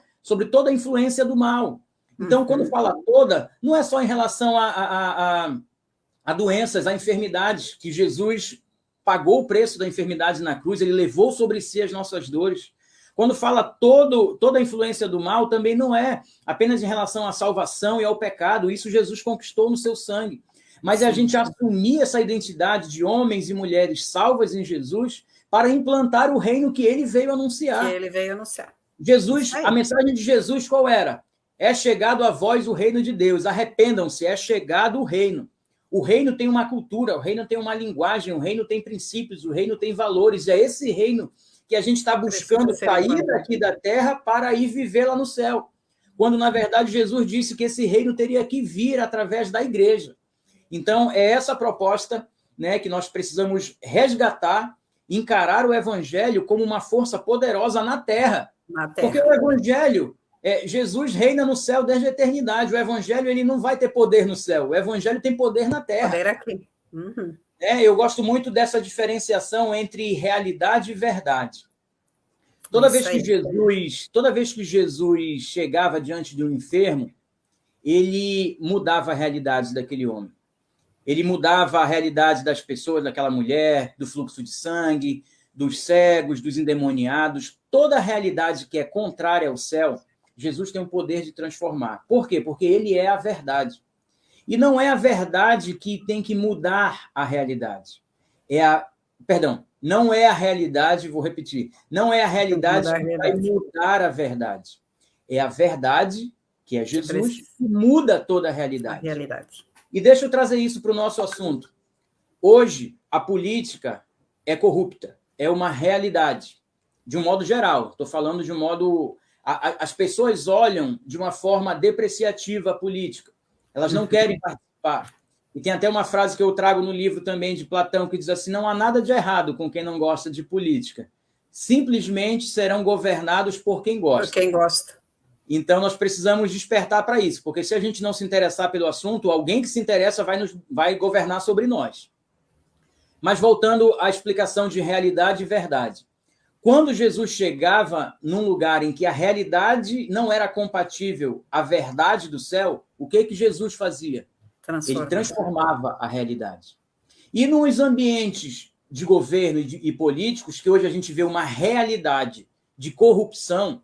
a influência do mal. Então, quando fala toda, não é só em relação a doenças, a enfermidades, que Jesus pagou o preço da enfermidade na cruz, ele levou sobre si as nossas dores. Quando fala toda a influência do mal, também não é apenas em relação à salvação e ao pecado, isso Jesus conquistou no seu sangue. Mas é a gente assumir essa identidade de homens e mulheres salvas em Jesus para implantar o reino que ele veio anunciar. Jesus, a mensagem de Jesus qual era? É chegado a vós o reino de Deus, arrependam-se, é chegado o reino. O reino tem uma cultura, o reino tem uma linguagem, o reino tem princípios, o reino tem valores. E é esse reino que a gente está buscando sair daqui da terra para ir viver lá no céu. Quando, na verdade, Jesus disse que esse reino teria que vir através da igreja. Então, é essa proposta, né, que nós precisamos resgatar, encarar o evangelho como uma força poderosa na terra. Porque o evangelho, Jesus reina no céu desde a eternidade. O evangelho ele não vai ter poder no céu. O evangelho tem poder na terra. Poder aqui. Uhum. Eu gosto muito dessa diferenciação entre realidade e verdade. Toda vez que Jesus chegava diante de um enfermo, ele mudava a realidade daquele homem. Ele mudava a realidade das pessoas, daquela mulher, do fluxo de sangue, dos cegos, dos endemoniados. Toda a realidade que é contrária ao céu, Jesus tem o poder de transformar. Por quê? Porque ele é a verdade. E não é a verdade que tem que mudar a realidade. Não é a realidade, vou repetir, não é a realidade que vai mudar a verdade. É a verdade, que é Jesus, que muda toda a realidade. E deixa eu trazer isso para o nosso assunto. Hoje, a política é corrupta, é uma realidade, de um modo geral. Estou falando de um modo... As pessoas olham de uma forma depreciativa a política. Elas não querem participar. E tem até uma frase que eu trago no livro também de Platão, que diz assim, não há nada de errado com quem não gosta de política. Simplesmente serão governados por quem gosta. Por quem gosta. Então, nós precisamos despertar para isso, porque se a gente não se interessar pelo assunto, alguém que se interessa vai governar sobre nós. Mas voltando à explicação de realidade e verdade. Quando Jesus chegava num lugar em que a realidade não era compatível à verdade do céu, o que Jesus fazia? Ele transformava a realidade. E nos ambientes de governo e políticos, que hoje a gente vê uma realidade de corrupção,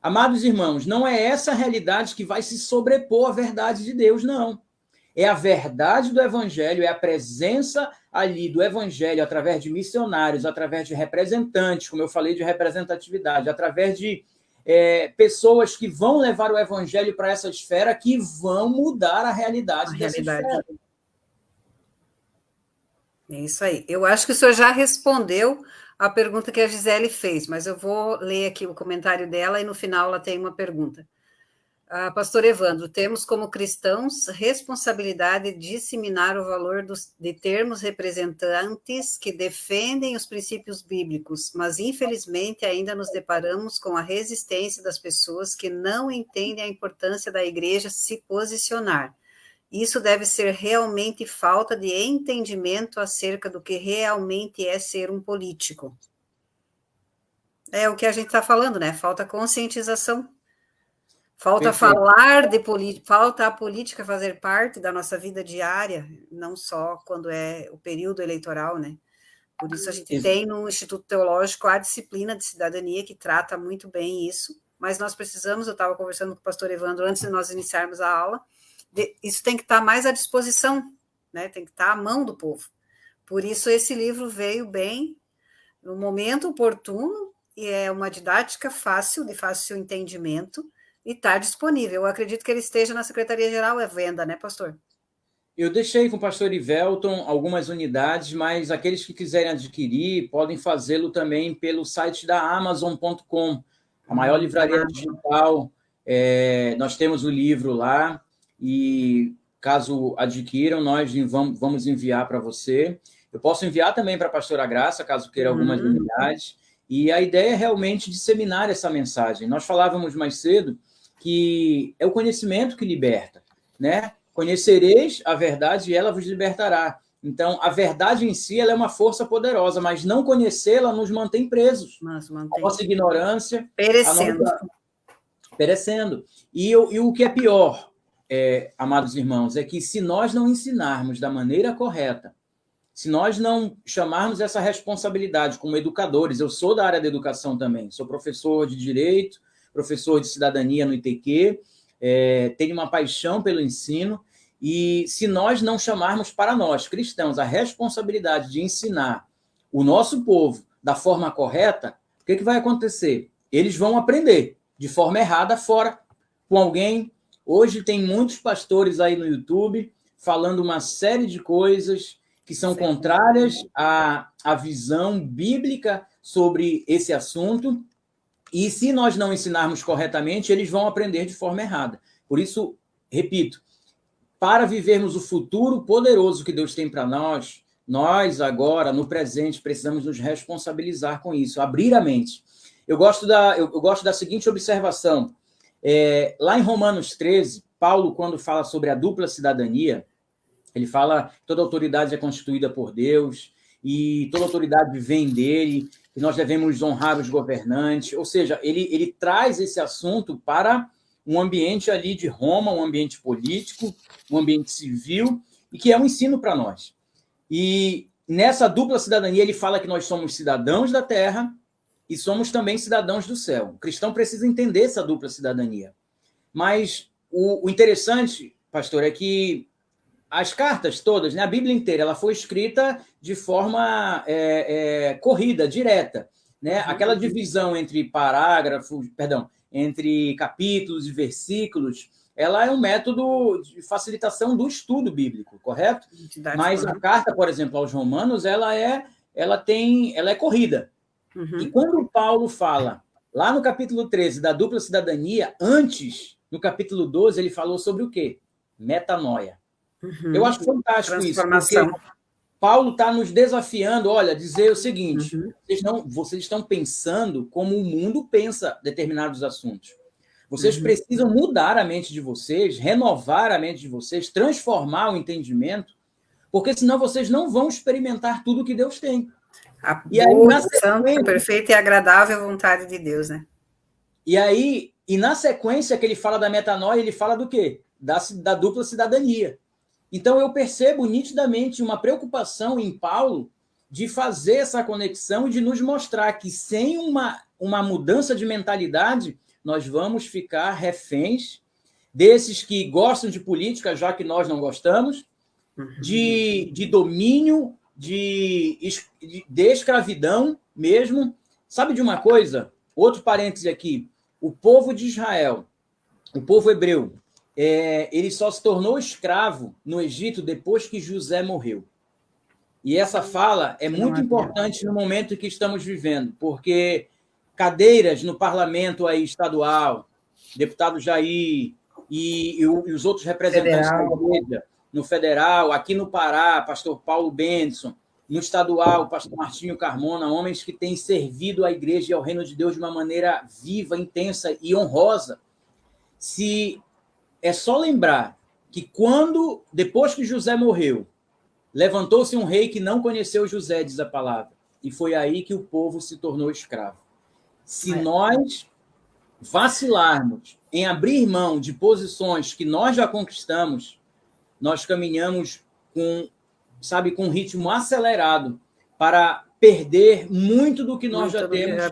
amados irmãos, não é essa realidade que vai se sobrepor à verdade de Deus, não. É a verdade do evangelho, é a presença ali do evangelho através de missionários, através de representantes, como eu falei de representatividade, através de pessoas que vão levar o evangelho para essa esfera, que vão mudar a realidade dessa esfera. É isso aí. Eu acho que o senhor já respondeu a pergunta que a Gisele fez, mas eu vou ler aqui o comentário dela e no final ela tem uma pergunta. Pastor Evandro, temos como cristãos responsabilidade de disseminar o valor de termos representantes que defendem os princípios bíblicos, mas infelizmente ainda nos deparamos com a resistência das pessoas que não entendem a importância da igreja se posicionar. Isso deve ser realmente falta de entendimento acerca do que realmente é ser um político. É o que a gente está falando, né? Falta conscientização. Falta falar de política, falta a política fazer parte da nossa vida diária, não só quando é o período eleitoral, né? Por isso a gente tem no Instituto Teológico a disciplina de cidadania que trata muito bem isso, mas nós precisamos, eu estava conversando com o pastor Evandro antes de nós iniciarmos a aula, isso tem que estar mais à disposição, né? Tem que estar à mão do povo. Por isso esse livro veio bem no momento oportuno e é uma didática fácil, de fácil entendimento, e está disponível. Eu acredito que ele esteja na Secretaria-Geral, é venda, né, pastor? Eu deixei com o pastor Ivelton algumas unidades, mas aqueles que quiserem adquirir podem fazê-lo também pelo site da Amazon.com, a maior livraria digital. Nós temos o livro lá e, caso adquiram, nós vamos enviar para você. Eu posso enviar também para a pastora Graça, caso queira algumas unidades. E a ideia é realmente disseminar essa mensagem. Nós falávamos mais cedo que é o conhecimento que liberta, né? Conhecereis a verdade e ela vos libertará. Então, a verdade em si ela é uma força poderosa, mas não conhecê-la nos mantém presos. A nossa ignorância... Perecendo. E o que é pior, amados irmãos, é que se nós não ensinarmos da maneira correta, se nós não chamarmos essa responsabilidade como educadores, eu sou da área da educação também, sou professor de Direito, professor de Cidadania no ITQ, tenho uma paixão pelo ensino, e se nós não chamarmos para nós, cristãos, a responsabilidade de ensinar o nosso povo da forma correta, o que vai acontecer? Eles vão aprender de forma errada fora, com alguém. Hoje tem muitos pastores aí no YouTube falando uma série de coisas que são contrárias à visão bíblica sobre esse assunto, e se nós não ensinarmos corretamente, eles vão aprender de forma errada. Por isso, repito, para vivermos o futuro poderoso que Deus tem para nós, nós agora, no presente, precisamos nos responsabilizar com isso, abrir a mente. Eu gosto da seguinte observação. Lá em Romanos 13, Paulo, quando fala sobre a dupla cidadania, ele fala que toda autoridade é constituída por Deus e toda autoridade vem dele, que nós devemos honrar os governantes. Ou seja, ele traz esse assunto para um ambiente ali de Roma, um ambiente político, um ambiente civil, e que é um ensino para nós. E nessa dupla cidadania, ele fala que nós somos cidadãos da terra e somos também cidadãos do céu. O cristão precisa entender essa dupla cidadania. Mas o interessante, pastor, é que as cartas todas, né, a Bíblia inteira, ela foi escrita de forma corrida, direta. Né? Aquela divisão entre entre capítulos e versículos, ela é um método de facilitação do estudo bíblico, correto? Mas a carta, por exemplo, aos Romanos, ela é corrida. E quando Paulo fala, lá no capítulo 13, da dupla cidadania, antes, no capítulo 12, ele falou sobre o quê? Metanoia. Eu acho fantástico isso, porque Paulo está nos desafiando, olha, dizer o seguinte, vocês estão pensando como o mundo pensa determinados assuntos. Vocês precisam mudar a mente de vocês, renovar a mente de vocês, transformar o entendimento, porque senão vocês não vão experimentar tudo que Deus tem. A boa, santa, perfeita e agradável vontade de Deus, né? E na sequência que ele fala da metanoia, ele fala do quê? Da dupla cidadania. Então, eu percebo nitidamente uma preocupação em Paulo de fazer essa conexão e de nos mostrar que sem uma mudança de mentalidade, nós vamos ficar reféns desses que gostam de política, já que nós não gostamos, de domínio, de escravidão mesmo. Sabe de uma coisa? Outro parêntese aqui. O povo de Israel, o povo hebreu, ele só se tornou escravo no Egito depois que José morreu. E essa fala é muito importante no momento que estamos vivendo, porque cadeiras no parlamento aí estadual, deputado Jair e os outros representantes da igreja, no federal, aqui no Pará, pastor Paulo Benson, no estadual, pastor Martinho Carmona, homens que têm servido à igreja e ao reino de Deus de uma maneira viva, intensa e honrosa. Se é só lembrar que depois que José morreu, levantou-se um rei que não conheceu José, diz a palavra, e foi aí que o povo se tornou escravo. Se nós vacilarmos em abrir mão de posições que nós já conquistamos, nós caminhamos com um ritmo acelerado para perder muito do que nós já temos,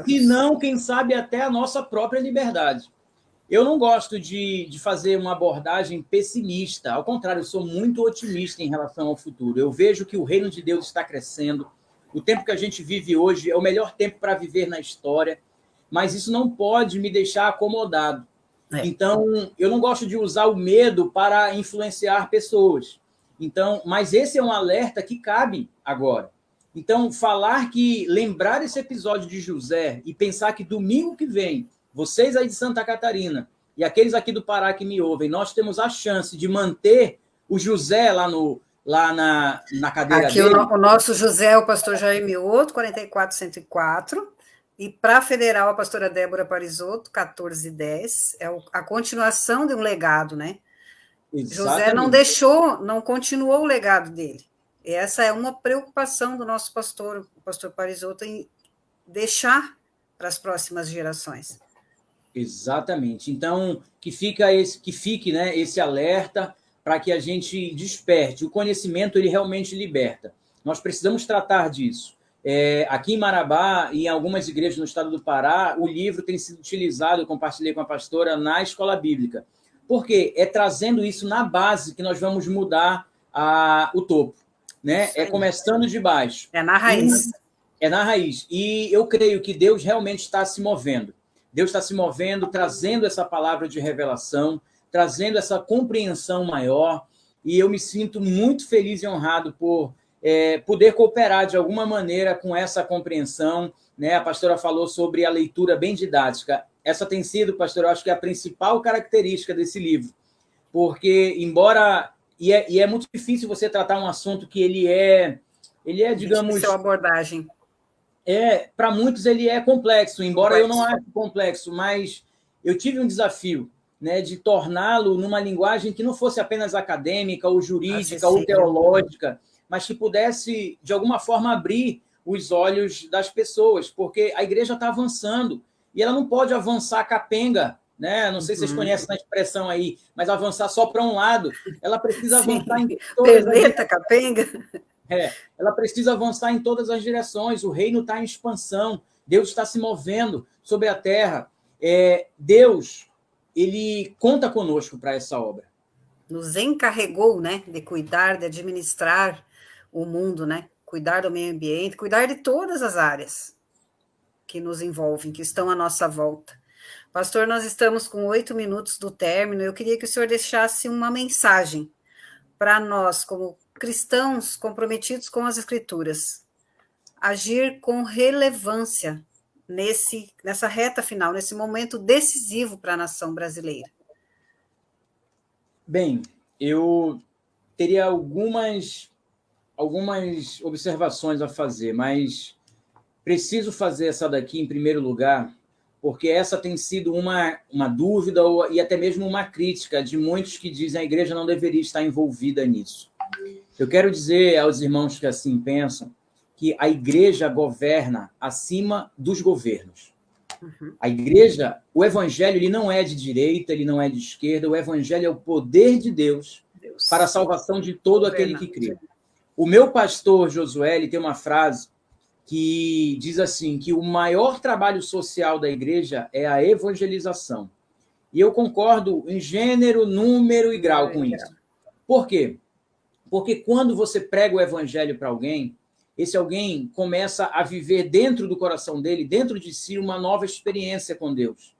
se não, quem sabe, até a nossa própria liberdade. Eu não gosto de fazer uma abordagem pessimista, ao contrário, eu sou muito otimista em relação ao futuro. Eu vejo que o reino de Deus está crescendo, o tempo que a gente vive hoje é o melhor tempo para viver na história, mas isso não pode me deixar acomodado. Então, eu não gosto de usar o medo para influenciar pessoas. Então, mas esse é um alerta que cabe agora. Então, lembrar esse episódio de José e pensar que domingo que vem, vocês aí de Santa Catarina e aqueles aqui do Pará que me ouvem, nós temos a chance de manter o José lá na cadeira aqui dele. O nosso José é o pastor Jair Mioto, 44104, e para a federal, a pastora Débora Parisotto, 1410, é a continuação de um legado, né? Exatamente. José não continuou o legado dele. E essa é uma preocupação do nosso pastor, o pastor Parisotto, em deixar para as próximas gerações. Exatamente. Então, que fique, né, esse alerta para que a gente desperte. O conhecimento, ele realmente liberta. Nós precisamos tratar disso. Aqui em Marabá e em algumas igrejas no estado do Pará, o livro tem sido utilizado, eu compartilhei com a pastora, na escola bíblica. Por quê? É trazendo isso na base que nós vamos mudar o topo. Né? É começando de baixo. É na raiz. É na raiz. E eu creio que Deus realmente está se movendo. Deus está se movendo, trazendo essa palavra de revelação, trazendo essa compreensão maior. e eu me sinto muito feliz e honrado por poder cooperar de alguma maneira com essa compreensão, né? A pastora falou sobre a leitura bem didática. Essa tem sido, pastor, eu acho que é a principal característica desse livro, porque, embora... E é muito difícil você tratar um assunto que ele é, digamos... Sua abordagem. Para muitos ele é complexo, embora eu não ache complexo, mas eu tive um desafio, né, de torná-lo numa linguagem que não fosse apenas acadêmica, ou jurídica, ou teológica, mas que pudesse, de alguma forma, abrir os olhos das pessoas, porque a igreja está avançando, e ela não pode avançar capenga, né? Não sei se vocês conhecem a expressão aí, mas avançar só para um lado, ela precisa avançar em todas as direções. Capenga. Ela precisa avançar em todas as direções, o reino está em expansão, Deus está se movendo sobre a terra. Deus, ele conta conosco para essa obra. Nos encarregou, né, de cuidar, de administrar o mundo, né? Cuidar do meio ambiente, cuidar de todas as áreas que nos envolvem, que estão à nossa volta. Pastor, nós estamos com 8 minutos do término, eu queria que o senhor deixasse uma mensagem para nós, como cristãos comprometidos com as Escrituras, agir com relevância nessa reta final, nesse momento decisivo para a nação brasileira. Bem, eu teria algumas observações a fazer, mas preciso fazer essa daqui em primeiro lugar, porque essa tem sido uma dúvida e até mesmo uma crítica de muitos que dizem que a igreja não deveria estar envolvida nisso. Eu quero dizer aos irmãos que assim pensam que a igreja governa acima dos governos. A igreja, o evangelho, ele não é de direita, ele não é de esquerda, o evangelho é o poder de Deus para a salvação de todo aquele que crê. O meu pastor Josué, ele tem uma frase que diz assim, que o maior trabalho social da igreja é a evangelização. E eu concordo em gênero, número e grau com isso. Por quê? Porque quando você prega o evangelho para alguém, esse alguém começa a viver dentro do coração dele, dentro de si, uma nova experiência com Deus.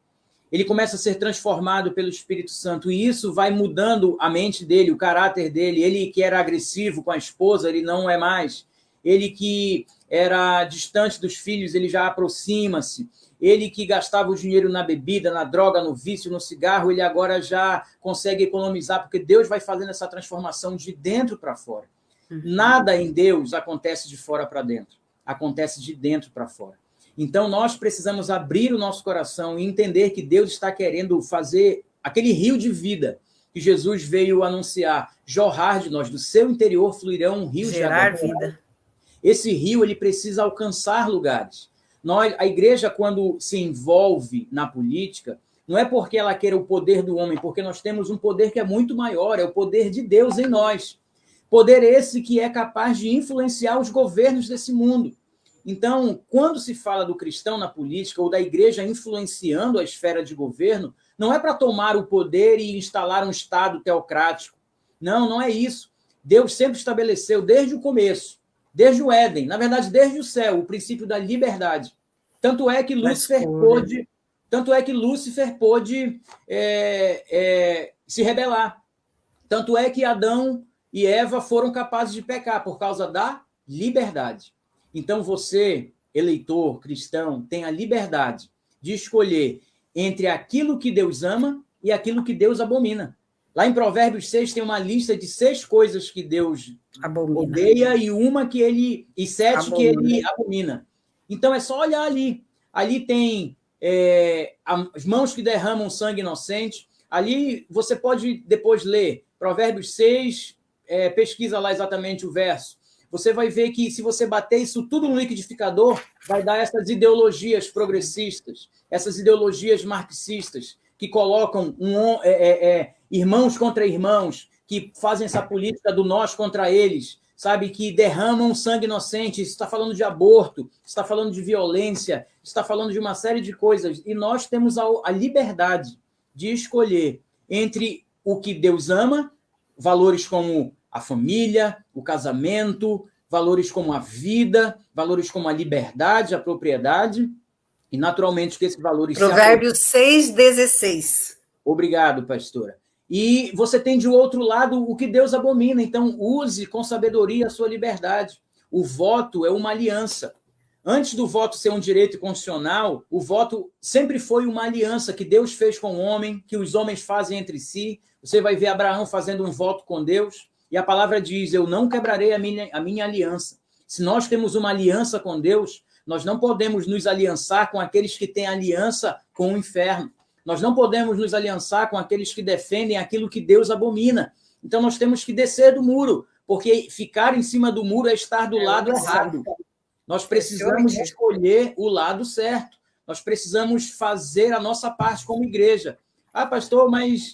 Ele começa a ser transformado pelo Espírito Santo, e isso vai mudando a mente dele, o caráter dele. Ele que era agressivo com a esposa, ele não é mais. Ele que era distante dos filhos, ele já aproxima-se. Ele que gastava o dinheiro na bebida, na droga, no vício, no cigarro, ele agora já consegue economizar, porque Deus vai fazendo essa transformação de dentro para fora. Nada em Deus acontece de fora para dentro, acontece de dentro para fora. Então, nós precisamos abrir o nosso coração e entender que Deus está querendo fazer aquele rio de vida que Jesus veio anunciar, jorrar de nós, do seu interior fluirão rios de água. Vida. Esse rio, ele precisa alcançar lugares. A igreja, quando se envolve na política, não é porque ela queira o poder do homem, porque nós temos um poder que é muito maior, é o poder de Deus em nós. Poder esse que é capaz de influenciar os governos desse mundo. Então, quando se fala do cristão na política ou da igreja influenciando a esfera de governo, não é para tomar o poder e instalar um Estado teocrático. Não, não é isso. Deus sempre estabeleceu, desde o começo, desde o Éden, na verdade, desde o céu, o princípio da liberdade. Tanto é que Lúcifer pôde se rebelar. Tanto é que Adão e Eva foram capazes de pecar por causa da liberdade. Então, você, eleitor cristão, tem a liberdade de escolher entre aquilo que Deus ama e aquilo que Deus abomina. Lá em Provérbios 6 tem uma lista de 6 coisas que Deus odeia e 7 que ele abomina. Então, é só olhar ali. Ali tem as mãos que derramam sangue inocente. Ali você pode depois ler Provérbios 6, pesquisa lá exatamente o verso. Você vai ver que se você bater isso tudo no liquidificador, vai dar essas ideologias progressistas, essas ideologias marxistas, que colocam irmãos contra irmãos, que fazem essa política do nós contra eles, sabe, que derramam sangue inocente. Isso está falando de aborto, está falando de violência, está falando de uma série de coisas. E nós temos a liberdade de escolher entre o que Deus ama, valores como a família, o casamento, valores como a vida, valores como a liberdade, a propriedade, e naturalmente que esses valores... Provérbios 6:16. Obrigado, pastora. E você tem, de outro lado, o que Deus abomina. Então, use com sabedoria a sua liberdade. O voto é uma aliança. Antes do voto ser um direito constitucional, o voto sempre foi uma aliança que Deus fez com o homem, que os homens fazem entre si. Você vai ver Abraão fazendo um voto com Deus, e a palavra diz, eu não quebrarei a minha aliança. Se nós temos uma aliança com Deus, nós não podemos nos aliançar com aqueles que têm aliança com o inferno. Nós não podemos nos aliançar com aqueles que defendem aquilo que Deus abomina. Então, nós temos que descer do muro, porque ficar em cima do muro é estar do lado errado. Nós precisamos escolher o lado certo. Nós precisamos fazer a nossa parte como igreja. Ah, pastor, mas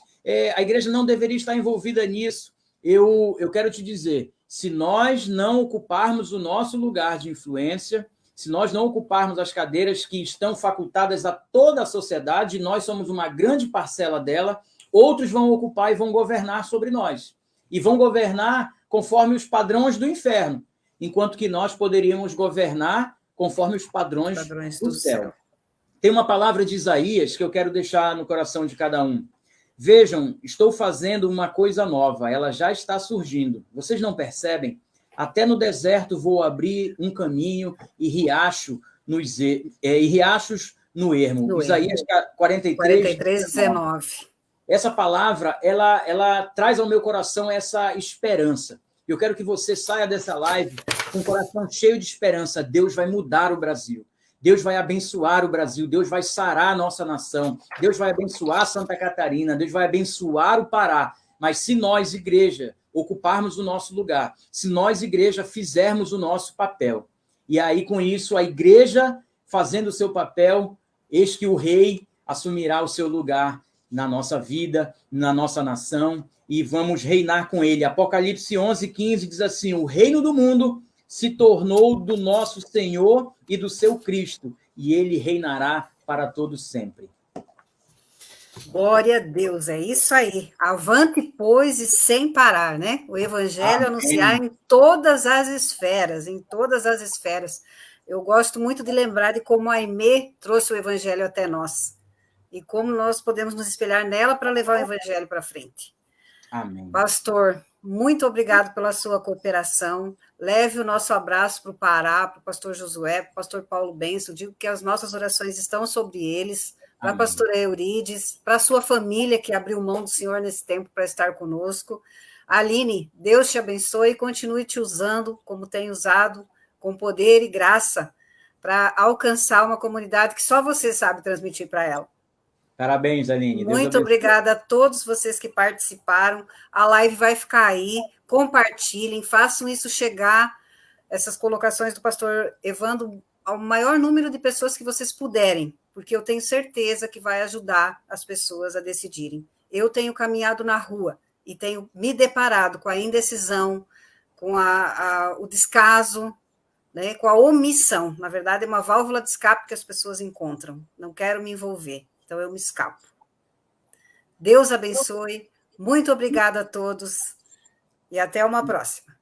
a igreja não deveria estar envolvida nisso. Eu quero te dizer, se nós não ocuparmos o nosso lugar de influência, se nós não ocuparmos as cadeiras que estão facultadas a toda a sociedade, nós somos uma grande parcela dela, outros vão ocupar e vão governar sobre nós. E vão governar conforme os padrões do inferno, enquanto que nós poderíamos governar conforme os padrões do céu. Tem uma palavra de Isaías que eu quero deixar no coração de cada um. Vejam, estou fazendo uma coisa nova, ela já está surgindo. Vocês não percebem? Até no deserto vou abrir um caminho e riachos no ermo. Isaías 43, 19. Essa palavra, ela traz ao meu coração essa esperança. Eu quero que você saia dessa live com o coração cheio de esperança. Deus vai mudar o Brasil. Deus vai abençoar o Brasil. Deus vai sarar a nossa nação. Deus vai abençoar Santa Catarina. Deus vai abençoar o Pará. Mas se nós, igreja, ocuparmos o nosso lugar, se nós, igreja, fizermos o nosso papel, e aí, com isso, a igreja fazendo o seu papel, eis que o rei assumirá o seu lugar na nossa vida, na nossa nação, e vamos reinar com ele. Apocalipse 11:15 diz assim, o reino do mundo se tornou do nosso Senhor e do seu Cristo, e ele reinará para todos sempre. Glória a Deus, é isso aí. Avante, pois, e sem parar, né? O evangelho anunciar em todas as esferas, em todas as esferas. Eu gosto muito de lembrar de como a Aimee trouxe o evangelho até nós, e como nós podemos nos espelhar nela para levar o evangelho para frente. Amém. Pastor, muito obrigado pela sua cooperação. Leve o nosso abraço para o Pará, para o pastor Josué, para o pastor Paulo Benção. Digo que as nossas orações estão sobre eles, para a pastora Eurides, para a sua família que abriu mão do Senhor nesse tempo para estar conosco. Aline, Deus te abençoe e continue te usando como tem usado, com poder e graça, para alcançar uma comunidade que só você sabe transmitir para ela. Parabéns, Aline. Muito obrigada a todos vocês que participaram. A live vai ficar aí. Compartilhem, façam isso chegar, essas colocações do pastor Evandro, ao maior número de pessoas que vocês puderem, porque eu tenho certeza que vai ajudar as pessoas a decidirem. Eu tenho caminhado na rua e tenho me deparado com a indecisão, com o descaso, né, com a omissão. Na verdade, é uma válvula de escape que as pessoas encontram. Não quero me envolver. Então, eu me escapo. Deus abençoe. Muito obrigada a todos. E até uma próxima.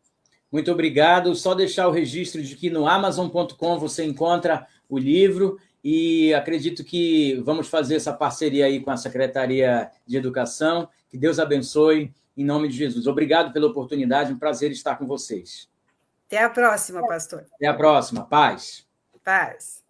Muito obrigado. Só deixar o registro de que no Amazon.com você encontra o livro e acredito que vamos fazer essa parceria aí com a Secretaria de Educação. Que Deus abençoe, em nome de Jesus. Obrigado pela oportunidade, um prazer estar com vocês. Até a próxima, pastor. Até a próxima. Paz. Paz.